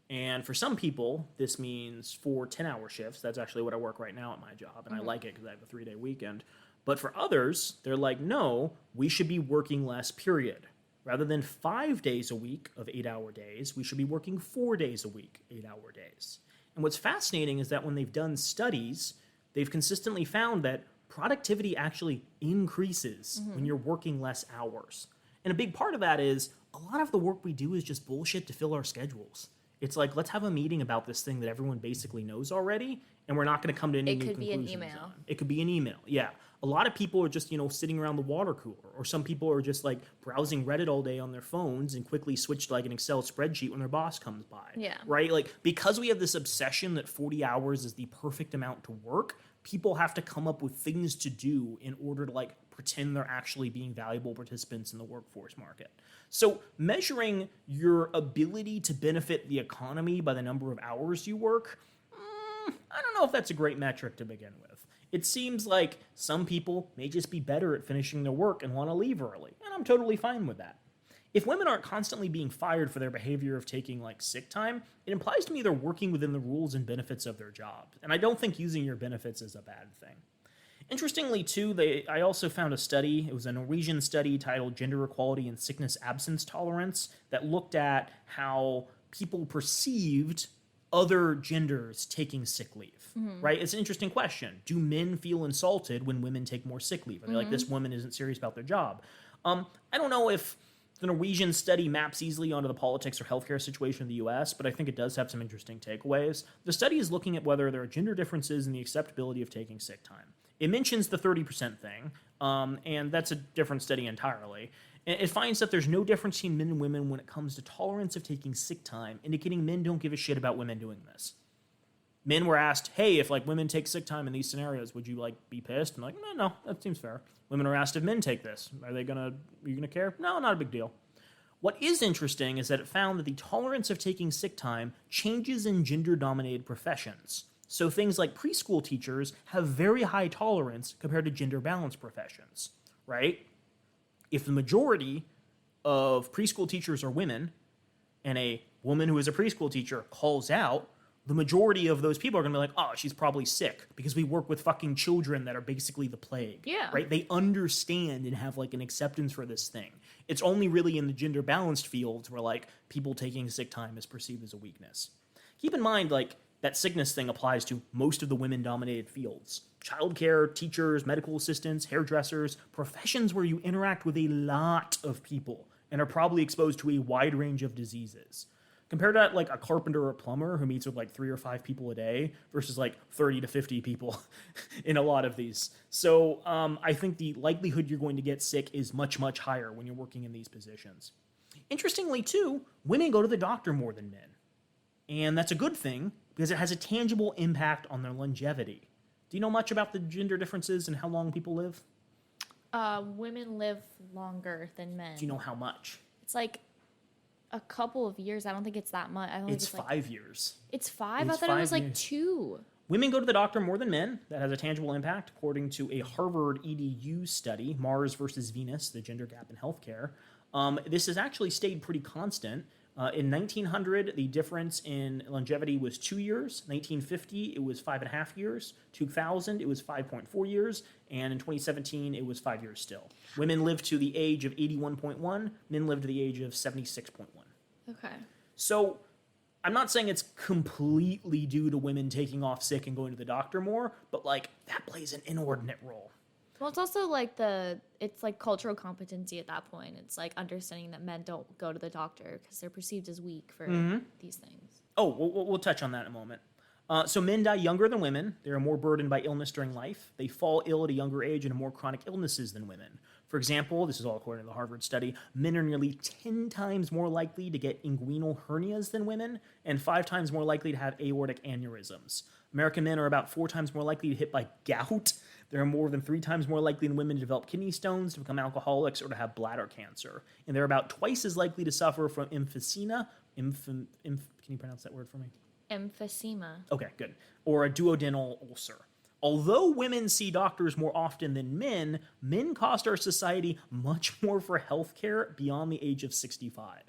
And for some people, this means 4 10-hour shifts. That's actually what I work right now at my job, and I like it because I have a 3-day weekend. But for others, they're like, no, we should be working less, period. Rather than 5 days a week of 8-hour days, we should be working 4 days a week, 8-hour days. And what's fascinating is that when they've done studies, they've consistently found that productivity actually increases when you're working less hours. And a big part of that is a lot of the work we do is just bullshit to fill our schedules. It's like, let's have a meeting about this thing that everyone basically knows already, and we're not going to come to any new conclusions. It could be an email. It could be an email, yeah. A lot of people are just, sitting around the water cooler, or some people are just like browsing Reddit all day on their phones and quickly switch to like an Excel spreadsheet when their boss comes by. Yeah. Right? Like, because we have this obsession that 40 hours is the perfect amount to work, people have to come up with things to do in order to like pretend they're actually being valuable participants in the workforce market. So measuring your ability to benefit the economy by the number of hours you work, I don't know if that's a great metric to begin with. It seems like some people may just be better at finishing their work and want to leave early, and I'm totally fine with that. If women aren't constantly being fired for their behavior of taking like sick time, it implies to me they're working within the rules and benefits of their job, and I don't think using your benefits is a bad thing. Interestingly, too, I also found a study. It was a Norwegian study titled Gender Equality and Sickness Absence Tolerance that looked at how people perceived other genders taking sick leave, right? It's an interesting question. Do men feel insulted when women take more sick leave? Are they like, this woman isn't serious about their job? I don't know if the Norwegian study maps easily onto the politics or healthcare situation in the US, but I think it does have some interesting takeaways. The study is looking at whether there are gender differences in the acceptability of taking sick time. It mentions the 30% thing, and that's a different study entirely. It finds that there's no difference between men and women when it comes to tolerance of taking sick time, indicating men don't give a shit about women doing this. Men were asked, hey, if like women take sick time in these scenarios, would you like be pissed? And like, no, that seems fair. Women are asked if men take this. Are you gonna care? No, not a big deal. What is interesting is that it found that the tolerance of taking sick time changes in gender-dominated professions. So things like preschool teachers have very high tolerance compared to gender-balanced professions, right? If the majority of preschool teachers are women, and a woman who is a preschool teacher calls out, the majority of those people are going to be like, oh, she's probably sick, because we work with fucking children that are basically the plague. Yeah. Right? They understand and have like an acceptance for this thing. It's only really in the gender balanced fields where like people taking sick time is perceived as a weakness. Keep in mind, like, that sickness thing applies to most of the women-dominated fields. Childcare, teachers, medical assistants, hairdressers, professions where you interact with a lot of people and are probably exposed to a wide range of diseases. Compare that like a carpenter or a plumber who meets with like 3 or 5 people a day versus like 30 to 50 people in a lot of these. So I think the likelihood you're going to get sick is much, much higher when you're working in these positions. Interestingly, too, women go to the doctor more than men. And that's a good thing because it has a tangible impact on their longevity. Do you know much about the gender differences and how long people live? Women live longer than men. Do you know how much? It's like a couple of years. I don't think it's that much. I don't It's think 5 years. It's 5? It's I thought it was 5 like years. 2. Women go to the doctor more than men. That has a tangible impact, according to a Harvard EDU study, Mars versus Venus, the gender gap in healthcare. This has actually stayed pretty constant. In 1900, the difference in longevity was 2 years. 1950, it was 5.5 years. 2000, it was 5.4 years. And in 2017, it was 5 years still. Women lived to the age of 81.1. Men lived to the age of 76.1. Okay. So I'm not saying it's completely due to women taking off sick and going to the doctor more, but like that plays an inordinate role. Well, it's also like it's like cultural competency at that point. It's like understanding that men don't go to the doctor because they're perceived as weak for these things. Oh, we'll touch on that in a moment. So men die younger than women. They are more burdened by illness during life. They fall ill at a younger age and have more chronic illnesses than women. For example, this is all according to the Harvard study, men are nearly 10 times more likely to get inguinal hernias than women and 5 times more likely to have aortic aneurysms. American men are about 4 times more likely to hit by gout. They're more than 3 times more likely than women to develop kidney stones, to become alcoholics, or to have bladder cancer. And they're about twice as likely to suffer from emphysema. Can you pronounce that word for me? Emphysema. Okay, good. Or a duodenal ulcer. Although women see doctors more often than men, men cost our society much more for healthcare beyond the age of 65.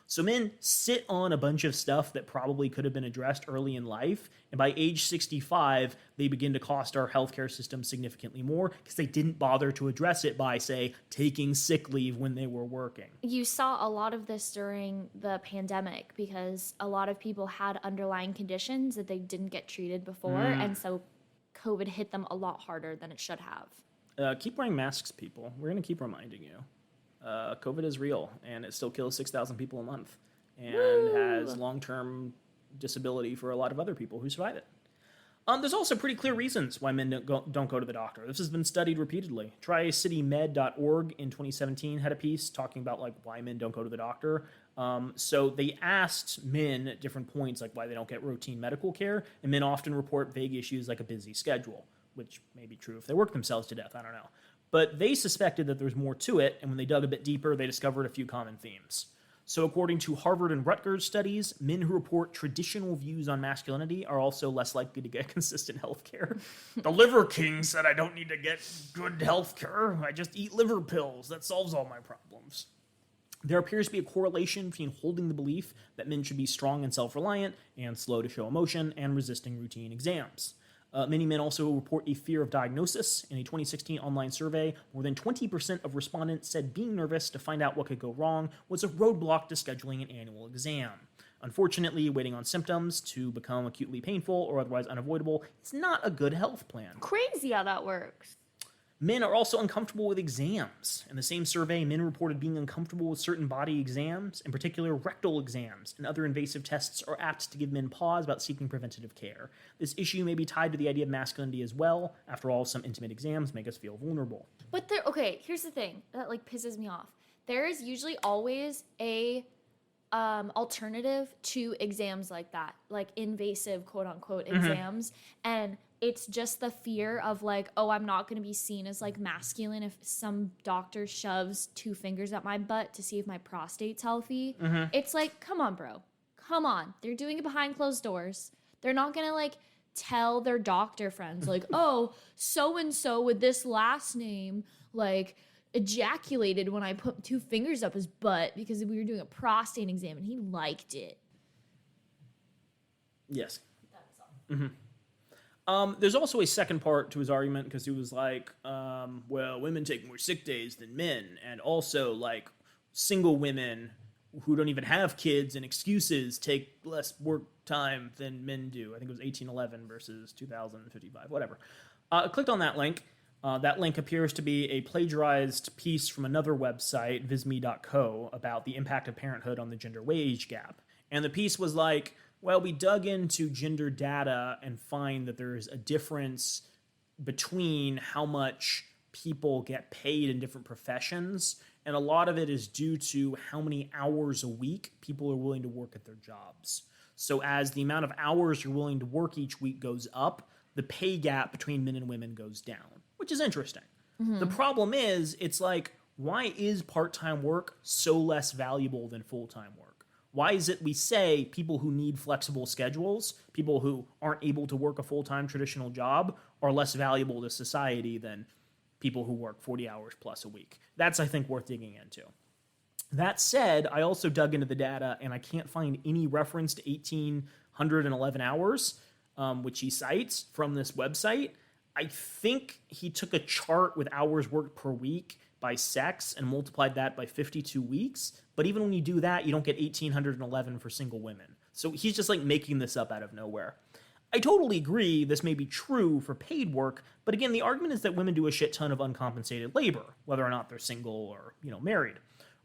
So men sit on a bunch of stuff that probably could have been addressed early in life, and by age 65, they begin to cost our healthcare system significantly more because they didn't bother to address it by, say, taking sick leave when they were working. You saw a lot of this during the pandemic because a lot of people had underlying conditions that they didn't get treated before, and so COVID hit them a lot harder than it should have. Keep wearing masks, people. We're going to keep reminding you. COVID is real, and it still kills 6,000 people a month and has long-term disability for a lot of other people who survive it. There's also pretty clear reasons why men don't go to the doctor. This has been studied repeatedly. TriCityMed.org in 2017 had a piece talking about like why men don't go to the doctor. So they asked men at different points like why they don't get routine medical care, and men often report vague issues like a busy schedule, which may be true if they work themselves to death, I don't know. But they suspected that there's more to it, and when they dug a bit deeper, they discovered a few common themes. So according to Harvard and Rutgers studies, men who report traditional views on masculinity are also less likely to get consistent health care. The liver king said I don't need to get good health care. I just eat liver pills. That solves all my problems. There appears to be a correlation between holding the belief that men should be strong and self-reliant and slow to show emotion and resisting routine exams. Many men also report a fear of diagnosis. In a 2016 online survey, more than 20% of respondents said being nervous to find out what could go wrong was a roadblock to scheduling an annual exam. Unfortunately, waiting on symptoms to become acutely painful or otherwise unavoidable is not a good health plan. Crazy how that works. Men are also uncomfortable with exams. In the same survey, men reported being uncomfortable with certain body exams, in particular rectal exams, and other invasive tests are apt to give men pause about seeking preventative care. This issue may be tied to the idea of masculinity as well. After all, some intimate exams make us feel vulnerable. But okay, here's the thing that like pisses me off. There is usually always a alternative to exams like that, like invasive quote unquote exams, and it's just the fear of like, oh, I'm not going to be seen as like masculine if some doctor shoves 2 fingers up my butt to see if my prostate's healthy. It's like, come on, bro. Come on. They're doing it behind closed doors. They're not going to like tell their doctor friends like, oh, so-and-so with this last name, like ejaculated when I put 2 fingers up his butt because we were doing a prostate exam and he liked it. Yes. There's also a second part to his argument because he was like, well, women take more sick days than men, and also like single women who don't even have kids and excuses take less work time than men do. I think it was 1811 versus 2055, whatever. I clicked on that link. That link appears to be a plagiarized piece from another website, visme.co, about the impact of parenthood on the gender wage gap. And the piece was like, well, we dug into gender data and find that there's a difference between how much people get paid in different professions, and a lot of it is due to how many hours a week people are willing to work at their jobs. So as the amount of hours you're willing to work each week goes up, the pay gap between men and women goes down, which is interesting. The problem is, it's like, why is part-time work so less valuable than full-time work? Why is it we say people who need flexible schedules, people who aren't able to work a full-time traditional job, are less valuable to society than people who work 40 hours plus a week? That's, I think, worth digging into. That said, I also dug into the data, and I can't find any reference to 1,811 hours, which he cites from this website. I think he took a chart with hours worked per week by sex and multiplied that by 52 weeks. But even when you do that, you don't get 1,811 for single women. So he's just like making this up out of nowhere. I totally agree this may be true for paid work, but again, the argument is that women do a shit ton of uncompensated labor, whether or not they're single or, married.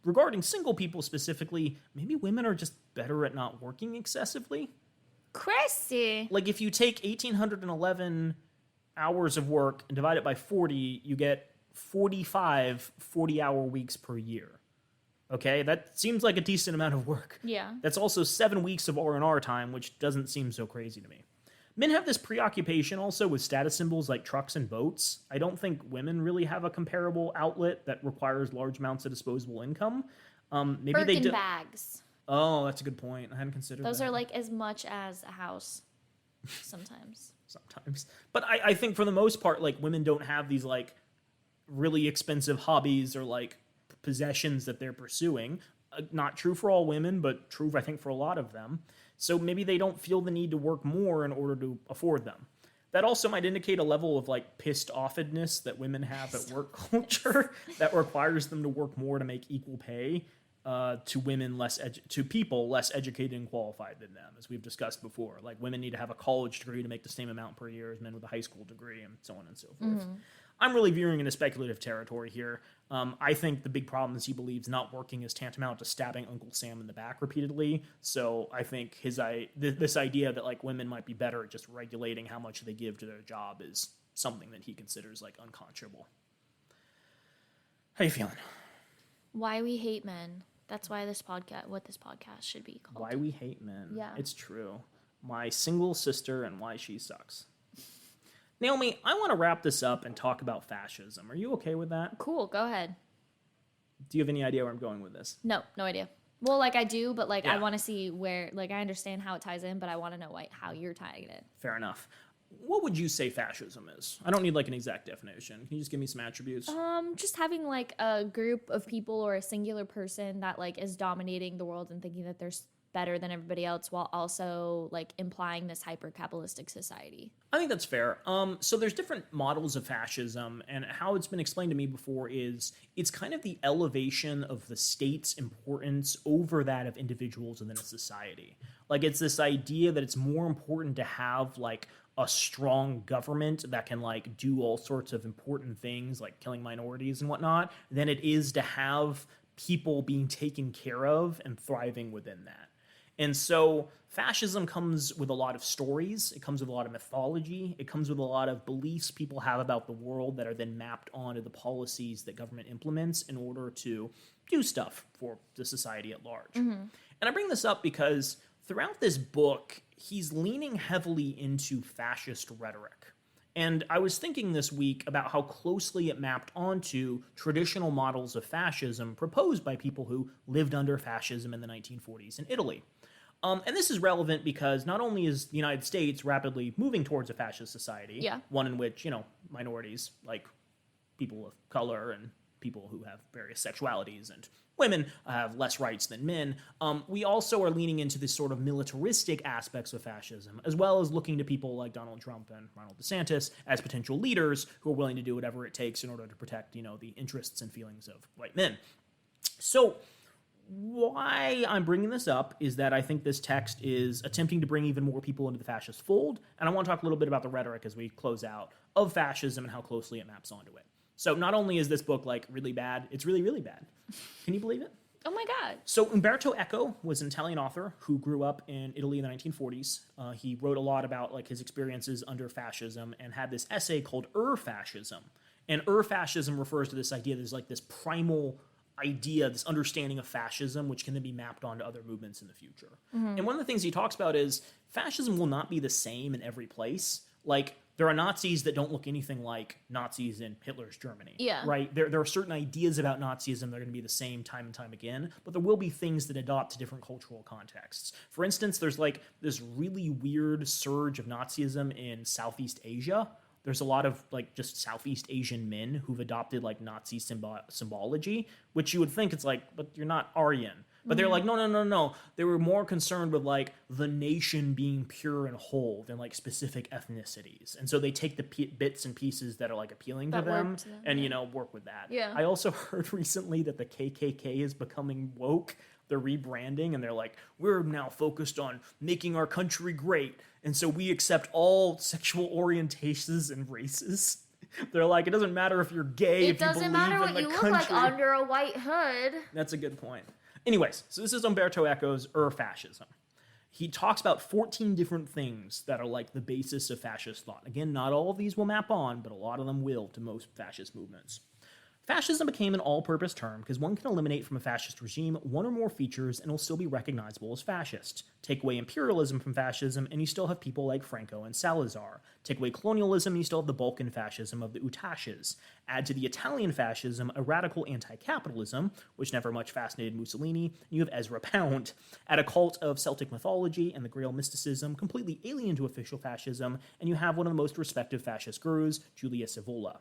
Regarding single people specifically, maybe women are just better at not working excessively. Crazy. Like if you take 1,811 hours of work and divide it by 40, you get 45 40-hour weeks per year. Okay, that seems like a decent amount of work. Yeah. That's also 7 weeks of R&R time, which doesn't seem so crazy to me. Men have this preoccupation also with status symbols like trucks and boats. I don't think women really have a comparable outlet that requires large amounts of disposable income. Maybe Birkin they do. bags. Oh, that's a good point. I hadn't considered Those that. are like as much as a house sometimes. sometimes. But I think for the most part, like, women don't have these, like, really expensive hobbies or, like, possessions that they're pursuing. Not true for all women, but true, I think, for a lot of them. So maybe they don't feel the need to work more in order to afford them. That also might indicate a level of, like, pissed offedness that women have at work culture that requires them to work more to make equal pay to women to people less educated and qualified than them, as we've discussed before. Like, women need to have a college degree to make the same amount per year as men with a high school degree, and so on and so forth. I'm really veering into speculative territory here. I think the big problem is he believes not working is tantamount to stabbing Uncle Sam in the back repeatedly. So I think this idea that, like, women might be better at just regulating how much they give to their job is something that he considers, like, unconscionable. How you feeling? Why we hate men. That's why what this podcast should be called. Why we hate men. Yeah. It's true. My single sister and why she sucks. Naomi, I want to wrap this up and talk about fascism. Are you okay with that? Cool, go ahead. Do you have any idea where I'm going with this? No idea. Well, like, I do, but, like, Yeah. I want to see where, like, I understand how it ties in, but I want to know, like, how you're tying it. Fair enough. What would you say fascism is? I don't need, like, an exact definition. Can you just give me some attributes? Just having, like, a group of people or a singular person that, like, is dominating the world and thinking that they're better than everybody else, while also, like, implying this hyper-capitalistic society. I think that's fair. So there's different models of fascism, and how it's been explained to me before is it's kind of the elevation of the state's importance over that of individuals within a society. Like, it's this idea that it's more important to have, like, a strong government that can, like, do all sorts of important things, like killing minorities and whatnot, than it is to have people being taken care of and thriving within that. And so fascism comes with a lot of stories. It comes with a lot of mythology. It comes with a lot of beliefs people have about the world that are then mapped onto the policies that government implements in order to do stuff for the society at large. And I bring this up because throughout this book, he's leaning heavily into fascist rhetoric. And I was thinking this week about how closely it mapped onto traditional models of fascism proposed by people who lived under fascism in the 1940s in Italy. And this is relevant because not only is the United States rapidly moving towards a fascist society, one in which, minorities, like people of color and people who have various sexualities and women have less rights than men, we also are leaning into this sort of militaristic aspects of fascism, as well as looking to people like Donald Trump and Ronald DeSantis as potential leaders who are willing to do whatever it takes in order to protect, the interests and feelings of white men. So why I'm bringing this up is that I think this text is attempting to bring even more people into the fascist fold, and I want to talk a little bit about the rhetoric as we close out of fascism and how closely it maps onto it. So not only is this book, like, really bad, it's really, really bad. Can you believe it? Oh my God. So Umberto Eco was an Italian author who grew up in Italy in the 1940s. He wrote a lot about, like, his experiences under fascism and had this essay called Fascism. And Fascism refers to this idea there's, like, this primal idea, this understanding of fascism, which can then be mapped onto other movements in the future. And one of the things he talks about is fascism will not be the same in every place. Like, there are Nazis that don't look anything like Nazis in Hitler's Germany. Yeah. Right? There are certain ideas about Nazism that are going to be the same time and time again, but there will be things that adopt to different cultural contexts. For instance, there's, like, this really weird surge of Nazism in Southeast Asia. There's a lot of, like, just Southeast Asian men who've adopted, like, Nazi symbology, which you would think it's like, but you're not Aryan. But they're like, no. They were more concerned with, like, the nation being pure and whole than, like, specific ethnicities. And so they take the bits and pieces that are, like, appealing to them and, work with that. Yeah. I also heard recently that the KKK is becoming woke. They're rebranding, and they're like, we're now focused on making our country great. And so we accept all sexual orientations and races. They're like, it doesn't matter if you're gay, if you believe in the country. It doesn't matter what you look like under a white hood. That's a good point. Anyways, so this is Umberto Eco's Fascism. He talks about 14 different things that are, like, the basis of fascist thought. Again, not all of these will map on, but a lot of them will to most fascist movements. Fascism became an all-purpose term because one can eliminate from a fascist regime one or more features and will still be recognizable as fascist. Take away imperialism from fascism, and you still have people like Franco and Salazar. Take away colonialism, you still have the Balkan fascism of the Utashes. Add to the Italian fascism a radical anti-capitalism, which never much fascinated Mussolini, and you have Ezra Pound. Add a cult of Celtic mythology and the Grail mysticism, completely alien to official fascism, and you have one of the most respected fascist gurus, Julius Evola.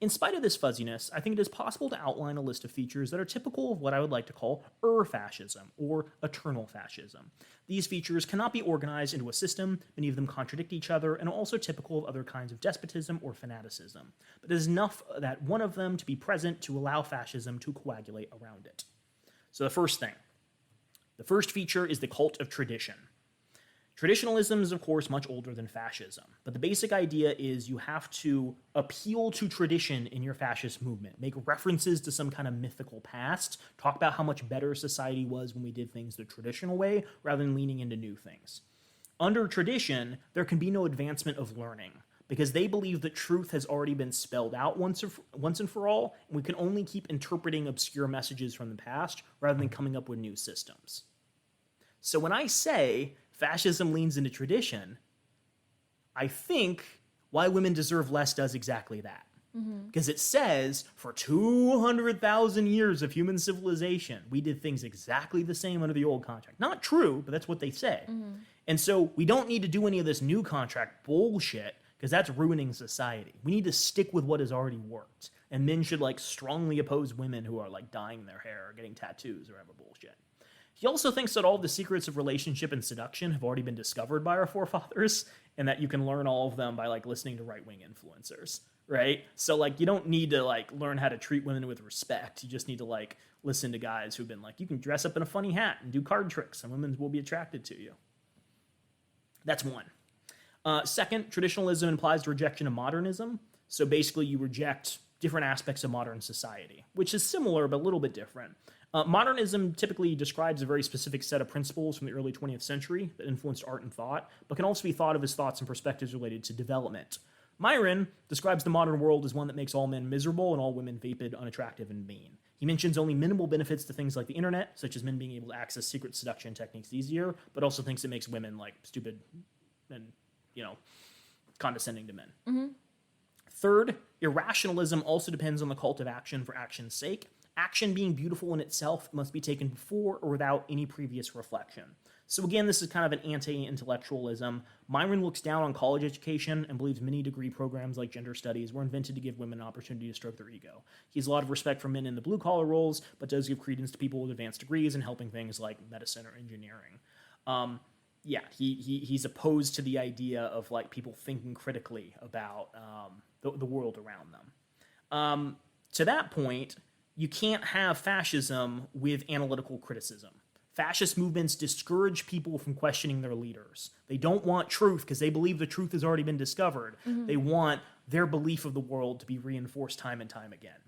In spite of this fuzziness, I think it is possible to outline a list of features that are typical of what I would like to call fascism, or eternal fascism. These features cannot be organized into a system, many of them contradict each other, and are also typical of other kinds of despotism or fanaticism. But it is enough that one of them to be present to allow fascism to coagulate around it. So the first feature is the cult of tradition. Traditionalism is, of course, much older than fascism, but the basic idea is you have to appeal to tradition in your fascist movement, make references to some kind of mythical past, talk about how much better society was when we did things the traditional way, rather than leaning into new things. Under tradition, there can be no advancement of learning, because they believe that truth has already been spelled out once and for all, and we can only keep interpreting obscure messages from the past, rather than coming up with new systems. So when I say fascism leans into tradition, I think Why Women Deserve Less does exactly that. Because it says, for 200,000 years of human civilization, we did things exactly the same under the old contract. Not true, but that's what they say. And so we don't need to do any of this new contract bullshit, because that's ruining society. We need to stick with what has already worked. And men should, like, strongly oppose women who are, like, dyeing their hair or getting tattoos or whatever bullshit. He also thinks that all the secrets of relationship and seduction have already been discovered by our forefathers, and that you can learn all of them by, like, listening to right-wing influencers, right? So, like, you don't need to, like, learn how to treat women with respect. You just need to, like, listen to guys who've been like, you can dress up in a funny hat and do card tricks, and women will be attracted to you. That's one. Second, traditionalism implies the rejection of modernism. So basically you reject different aspects of modern society, which is similar but a little bit different. Modernism typically describes a very specific set of principles from the early 20th century that influenced art and thought, but can also be thought of as thoughts and perspectives related to development. Myron describes the modern world as one that makes all men miserable and all women vapid, unattractive, and mean. He mentions only minimal benefits to things like the internet, such as men being able to access secret seduction techniques easier, but also thinks it makes women, like, stupid and, you know, condescending to men. Third, irrationalism also depends on the cult of action for action's sake. Action being beautiful in itself must be taken before or without any previous reflection. So again, this is kind of an anti-intellectualism. Myron looks down on college education and believes many degree programs like gender studies were invented to give women an opportunity to stroke their ego. He has a lot of respect for men in the blue-collar roles, but does give credence to people with advanced degrees and helping things like medicine or engineering. He's opposed to the idea of, like, people thinking critically about the world around them. To that point, you can't have fascism with analytical criticism. Fascist movements discourage people from questioning their leaders. They don't want truth because they believe the truth has already been discovered. They want their belief of the world to be reinforced time and time again.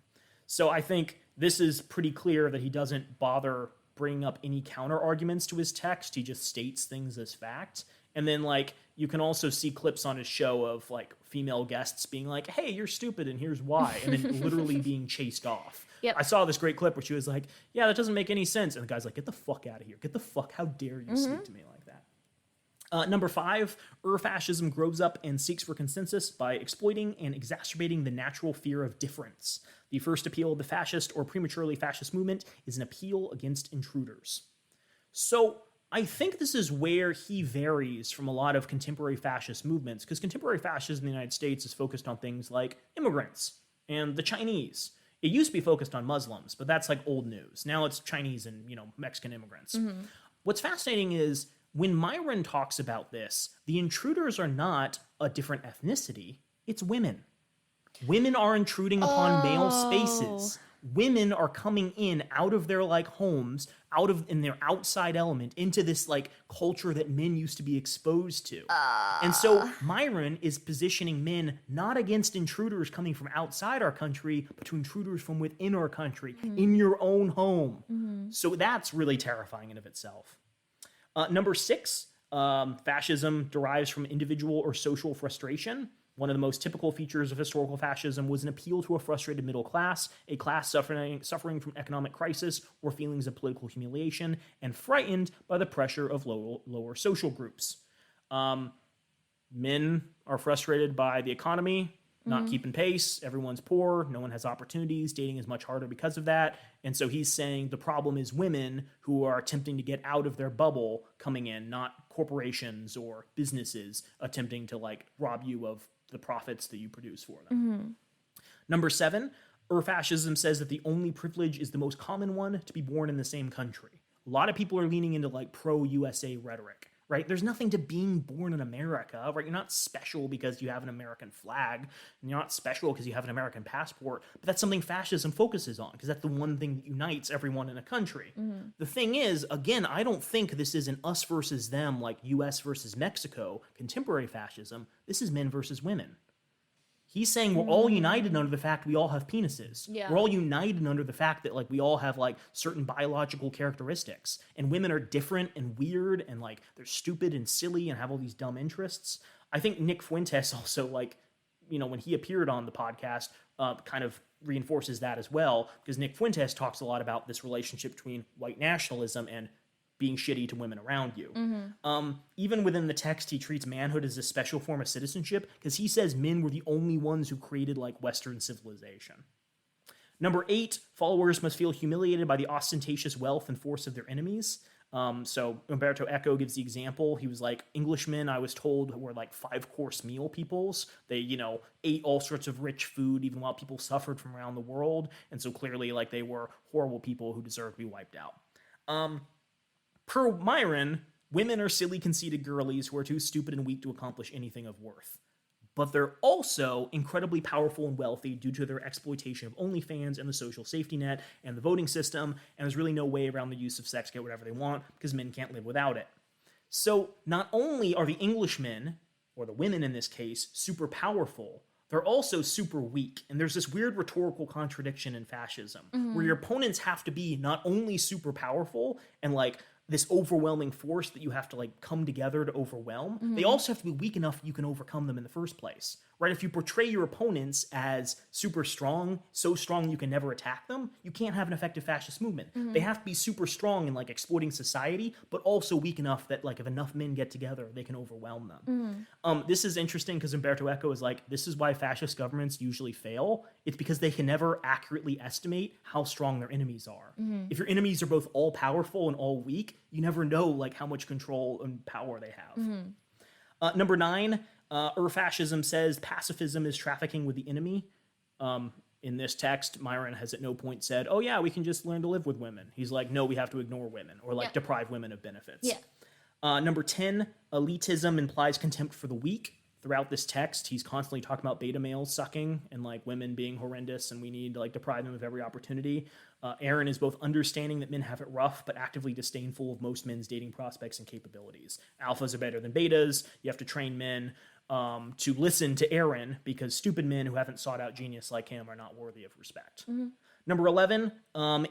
So I think this is pretty clear that he doesn't bother bringing up any counter arguments to his text. He just states things as fact. And then, like, you can also see clips on his show of, like, female guests being like, hey, you're stupid and here's why, and then literally being chased off. Yep. I saw this great clip where she was like, yeah, that doesn't make any sense. And the guy's like, get the fuck out of here. Get the fuck, how dare you speak to me like that? Number 5, fascism grows up and seeks for consensus by exploiting and exacerbating the natural fear of difference. The first appeal of the fascist or prematurely fascist movement is an appeal against intruders. So I think this is where he varies from a lot of contemporary fascist movements, because contemporary fascism in the United States is focused on things like immigrants and the Chinese. It used to be focused on Muslims, but that's like old news. Now it's Chinese and, you know, Mexican immigrants. What's fascinating is when Myron talks about this, the intruders are not a different ethnicity, it's women. Women are intruding upon male spaces. Women are coming in out of their, like, homes, in their outside element, into this, like, culture that men used to be exposed to. And so Myron is positioning men not against intruders coming from outside our country, but to intruders from within our country, in your own home. So that's really terrifying in of itself. Number 6, fascism derives from individual or social frustration. One of the most typical features of historical fascism was an appeal to a frustrated middle class, a class suffering from economic crisis or feelings of political humiliation, and frightened by the pressure of lower social groups. Men are frustrated by the economy, not keeping pace. Everyone's poor. No one has opportunities. Dating is much harder because of that. And so he's saying the problem is women who are attempting to get out of their bubble coming in, not corporations or businesses attempting to like rob you of the profits that you produce for them. Number 7, fascism says that the only privilege is the most common one, to be born in the same country. A lot of people are leaning into like pro-USA rhetoric. Right? There's nothing to being born in America, right? You're not special because you have an American flag, and you're not special because you have an American passport, but that's something fascism focuses on, because that's the one thing that unites everyone in a country. The thing is, again, I don't think this is an us versus them, like US versus Mexico, contemporary fascism. This is men versus women. He's saying we're all united under the fact we all have penises. Yeah. We're all united under the fact that like we all have like certain biological characteristics, and women are different and weird and like they're stupid and silly and have all these dumb interests. I think Nick Fuentes also, like, you know, when he appeared on the podcast, kind of reinforces that as well, because Nick Fuentes talks a lot about this relationship between white nationalism and being shitty to women around you. Even within the text, he treats manhood as a special form of citizenship, because he says men were the only ones who created like Western civilization. Number 8, followers must feel humiliated by the ostentatious wealth and force of their enemies. So Umberto Eco gives the example. He was like, Englishmen, I was told, were like 5-course meal peoples. They, you know, ate all sorts of rich food even while people suffered from around the world. And so clearly like they were horrible people who deserved to be wiped out. Per Myron, women are silly, conceited girlies who are too stupid and weak to accomplish anything of worth. But they're also incredibly powerful and wealthy due to their exploitation of OnlyFans and the social safety net and the voting system, and there's really no way around the use of sex to get whatever they want, because men can't live without it. So not only are the Englishmen, or the women in this case, super powerful, they're also super weak. And there's this weird rhetorical contradiction in fascism, where your opponents have to be not only super powerful and like this overwhelming force that you have to like come together to overwhelm, they also have to be weak enough you can overcome them in the first place, right? If you portray your opponents as super strong, so strong you can never attack them, you can't have an effective fascist movement. They have to be super strong in like exploiting society, but also weak enough that like if enough men get together, they can overwhelm them. This is interesting because Umberto Eco is like, this is why fascist governments usually fail. It's because they can never accurately estimate how strong their enemies are. If your enemies are both all powerful and all weak, you never know like how much control and power they have. Number 9, fascism says pacifism is trafficking with the enemy. In this text, Myron has at no point said, oh yeah, we can just learn to live with women. He's like, no, we have to ignore women or like deprive women of benefits. Number 10, elitism implies contempt for the weak. Throughout this text, he's constantly talking about beta males sucking and like women being horrendous and we need to like deprive them of every opportunity. Aaron is both understanding that men have it rough, but actively disdainful of most men's dating prospects and capabilities. Alphas are better than betas. You have to train men to listen to Aaron, because stupid men who haven't sought out genius like him are not worthy of respect. Number 11,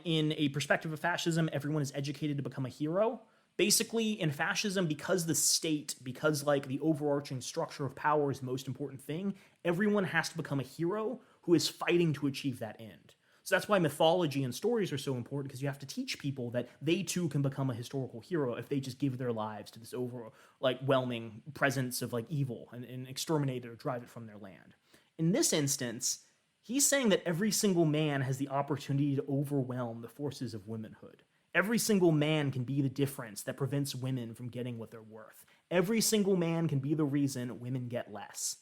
in a perspective of fascism, everyone is educated to become a hero. Basically, in fascism, because the state, because like the overarching structure of power is the most important thing, everyone has to become a hero who is fighting to achieve that end. So that's why mythology and stories are so important, because you have to teach people that they too can become a historical hero if they just give their lives to this overwhelming presence of like evil and exterminate it or drive it from their land. In this instance, he's saying that every single man has the opportunity to overwhelm the forces of womanhood. Every single man can be the difference that prevents women from getting what they're worth. Every single man can be the reason women get less.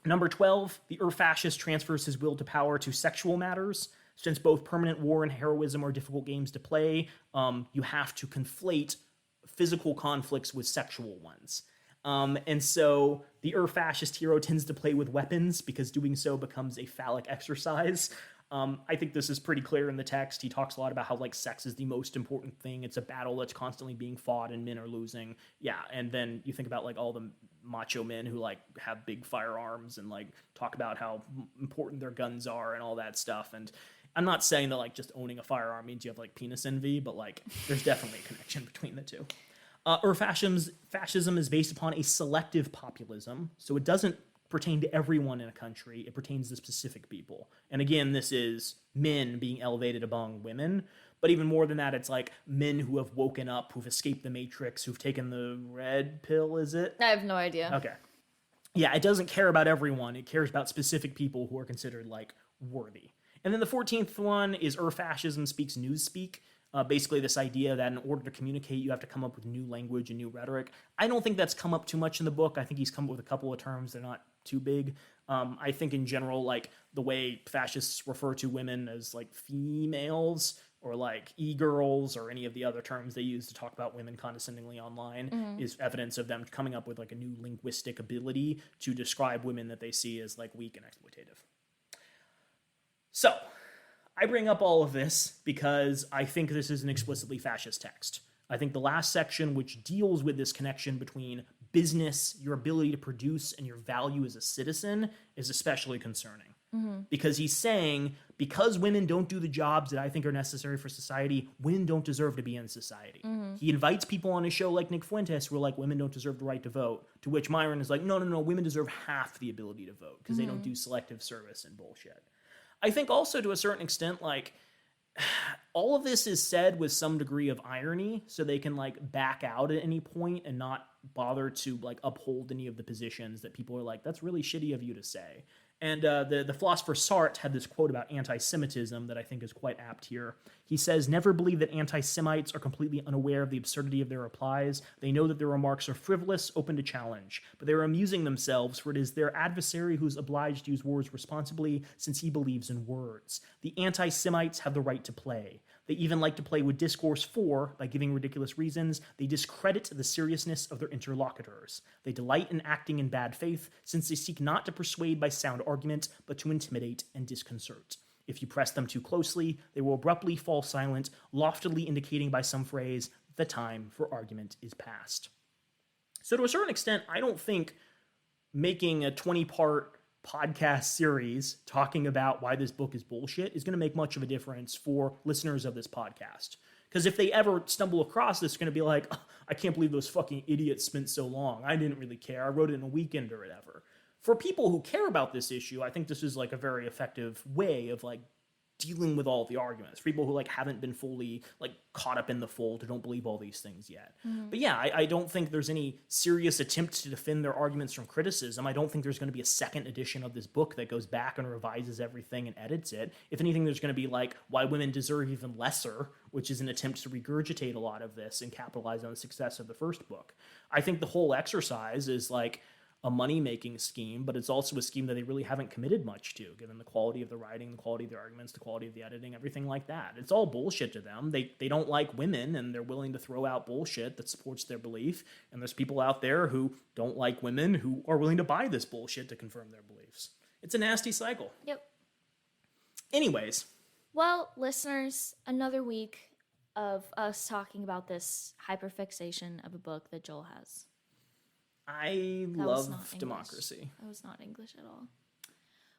Number 12, the fascist transfers his will to power to sexual matters. Since both permanent war and heroism are difficult games to play, you have to conflate physical conflicts with sexual ones. And so the fascist hero tends to play with weapons, because doing so becomes a phallic exercise. I think this is pretty clear in the text. He talks a lot about how like sex is the most important thing. It's a battle that's constantly being fought and men are losing. Yeah, and then you think about like all the macho men who like have big firearms and like talk about how important their guns are and all that stuff. And I'm not saying that like just owning a firearm means you have like penis envy, but like there's definitely a connection between the two. Or fascism is based upon a selective populism, so it doesn't pertain to everyone in a country. It pertains to specific people. And again, this is men being elevated among women. But even more than that, it's like men who have woken up, who've escaped the matrix, who've taken the red pill, is it? I have no idea. Okay. Yeah, it doesn't care about everyone. It cares about specific people who are considered, like, worthy. And then the 14th one is fascism speaks newspeak. Basically this idea that in order to communicate, you have to come up with new language and new rhetoric. I don't think that's come up too much in the book. I think he's come up with a couple of terms. They're not too big. I think in general, like, the way fascists refer to women as, like, females or, like, e-girls or any of the other terms they use to talk about women condescendingly online is evidence of them coming up with, like, a new linguistic ability to describe women that they see as, like, weak and exploitative. So, I bring up all of this because I think this is an explicitly fascist text. I think the last section, which deals with this connection between business, your ability to produce, and your value as a citizen, is especially concerning. Because he's saying, because women don't do the jobs that I think are necessary for society, women don't deserve to be in society. He invites people on his show like Nick Fuentes who are like, women don't deserve the right to vote, to which Myron is like, no, women deserve half the ability to vote because they don't do selective service and bullshit. I think also to a certain extent, like, all of this is said with some degree of irony, so they can, like, back out at any point and not bother to, like, uphold any of the positions that people are like, that's really shitty of you to say. And the philosopher Sartre had this quote about anti-Semitism that I think is quite apt here. He says, never believe that anti-Semites are completely unaware of the absurdity of their replies. They know that their remarks are frivolous, open to challenge, but they are amusing themselves, for it is their adversary who is obliged to use words responsibly, since he believes in words. The anti-Semites have the right to play. They even like to play with discourse, for, by giving ridiculous reasons, they discredit the seriousness of their interlocutors. They delight in acting in bad faith, since they seek not to persuade by sound argument, but to intimidate and disconcert. If you press them too closely, they will abruptly fall silent, loftily indicating by some phrase, the time for argument is past. So to a certain extent, I don't think making a 20-part podcast series talking about why this book is bullshit is going to make much of a difference for listeners of this podcast. Because if they ever stumble across this, it's going to be like, oh, I can't believe those fucking idiots spent so long. I didn't really care. I wrote it in a weekend or whatever. For people who care about this issue, I think this is, like, a very effective way of, like, dealing with all the arguments. For people who, like, haven't been fully, like, caught up in the fold, who don't believe all these things yet. But yeah, I don't think there's any serious attempt to defend their arguments from criticism. I don't think there's going to be a second edition of this book that goes back and revises everything and edits it. If anything, there's going to be, like, why women deserve even lesser, which is an attempt to regurgitate a lot of this and capitalize on the success of the first book. I think the whole exercise is, like, a money-making scheme, but it's also a scheme that they really haven't committed much to, given the quality of the writing, the quality of the arguments, the quality of the editing, everything like that. It's all bullshit to them. They don't like women, and they're willing to throw out bullshit that supports their belief, and there's people out there who don't like women who are willing to buy this bullshit to confirm their beliefs. It's a nasty cycle. Yep. Anyways. Well, listeners, another week of us talking about this hyperfixation of a book that Joel has. I love democracy. That was not English at all.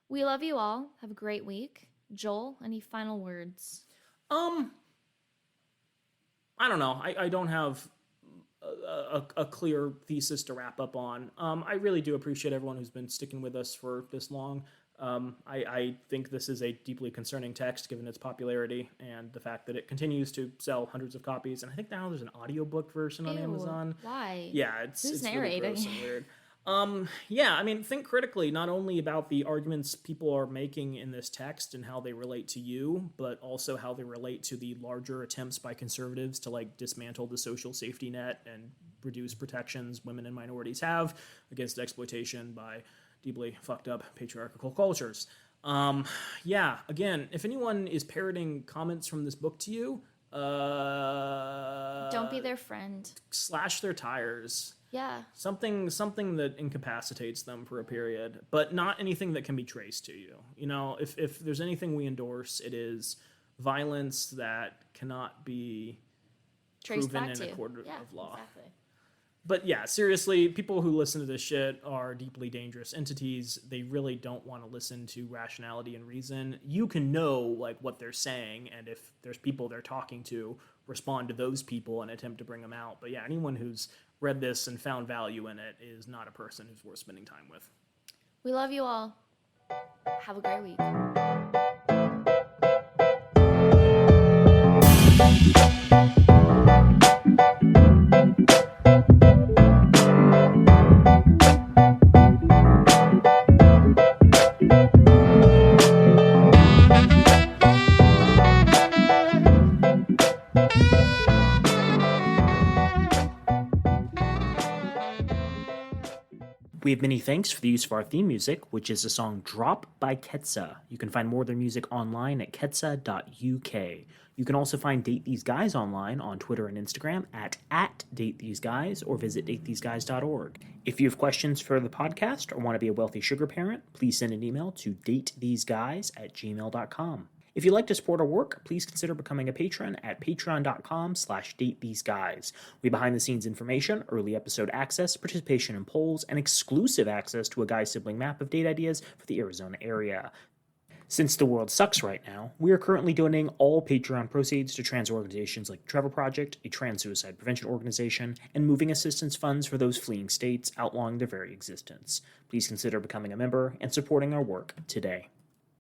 We love you all. Have a great week. Joel, any final words? I don't know. I don't have a clear thesis to wrap up on. I really do appreciate everyone who's been sticking with us for this long. I think this is a deeply concerning text given its popularity and the fact that it continues to sell hundreds of copies. And I think now there's an audiobook version on Amazon. Why? Yeah, it's narrating? Really gross and weird. Yeah, I mean, think critically not only about the arguments people are making in this text and how they relate to you, but also how they relate to the larger attempts by conservatives to, like, dismantle the social safety net and reduce protections women and minorities have against exploitation by deeply fucked up patriarchal cultures. Yeah, again, if anyone is parroting comments from this book to you, don't be their friend. Slash their tires. Yeah. Something that incapacitates them for a period, but not anything that can be traced to you. You know, if there's anything we endorse, it is violence that cannot be traced proven back in to a court yeah, of law. Exactly. But yeah, seriously, people who listen to this shit are deeply dangerous entities. They really don't want to listen to rationality and reason. You can know like what they're saying, and if there's people they're talking to, respond to those people and attempt to bring them out. But yeah, anyone who's read this and found value in it is not a person who's worth spending time with. We love you all. Have a great week. We have many thanks for the use of our theme music, which is the song Drop by Ketsa. You can find more of their music online at ketsa.uk. You can also find Date These Guys online on Twitter and Instagram at @DateTheseGuys or visit datetheseguys.org. If you have questions for the podcast or want to be a wealthy sugar parent, please send an email to datetheseguys@gmail.com. If you'd like to support our work, please consider becoming a patron at patreon.com/datetheseguys. We have behind-the-scenes information, early episode access, participation in polls, and exclusive access to a guy sibling map of date ideas for the Arizona area. Since the world sucks right now, we are currently donating all Patreon proceeds to trans organizations like the Trevor Project, a trans suicide prevention organization, and moving assistance funds for those fleeing states outlawing their very existence. Please consider becoming a member and supporting our work today.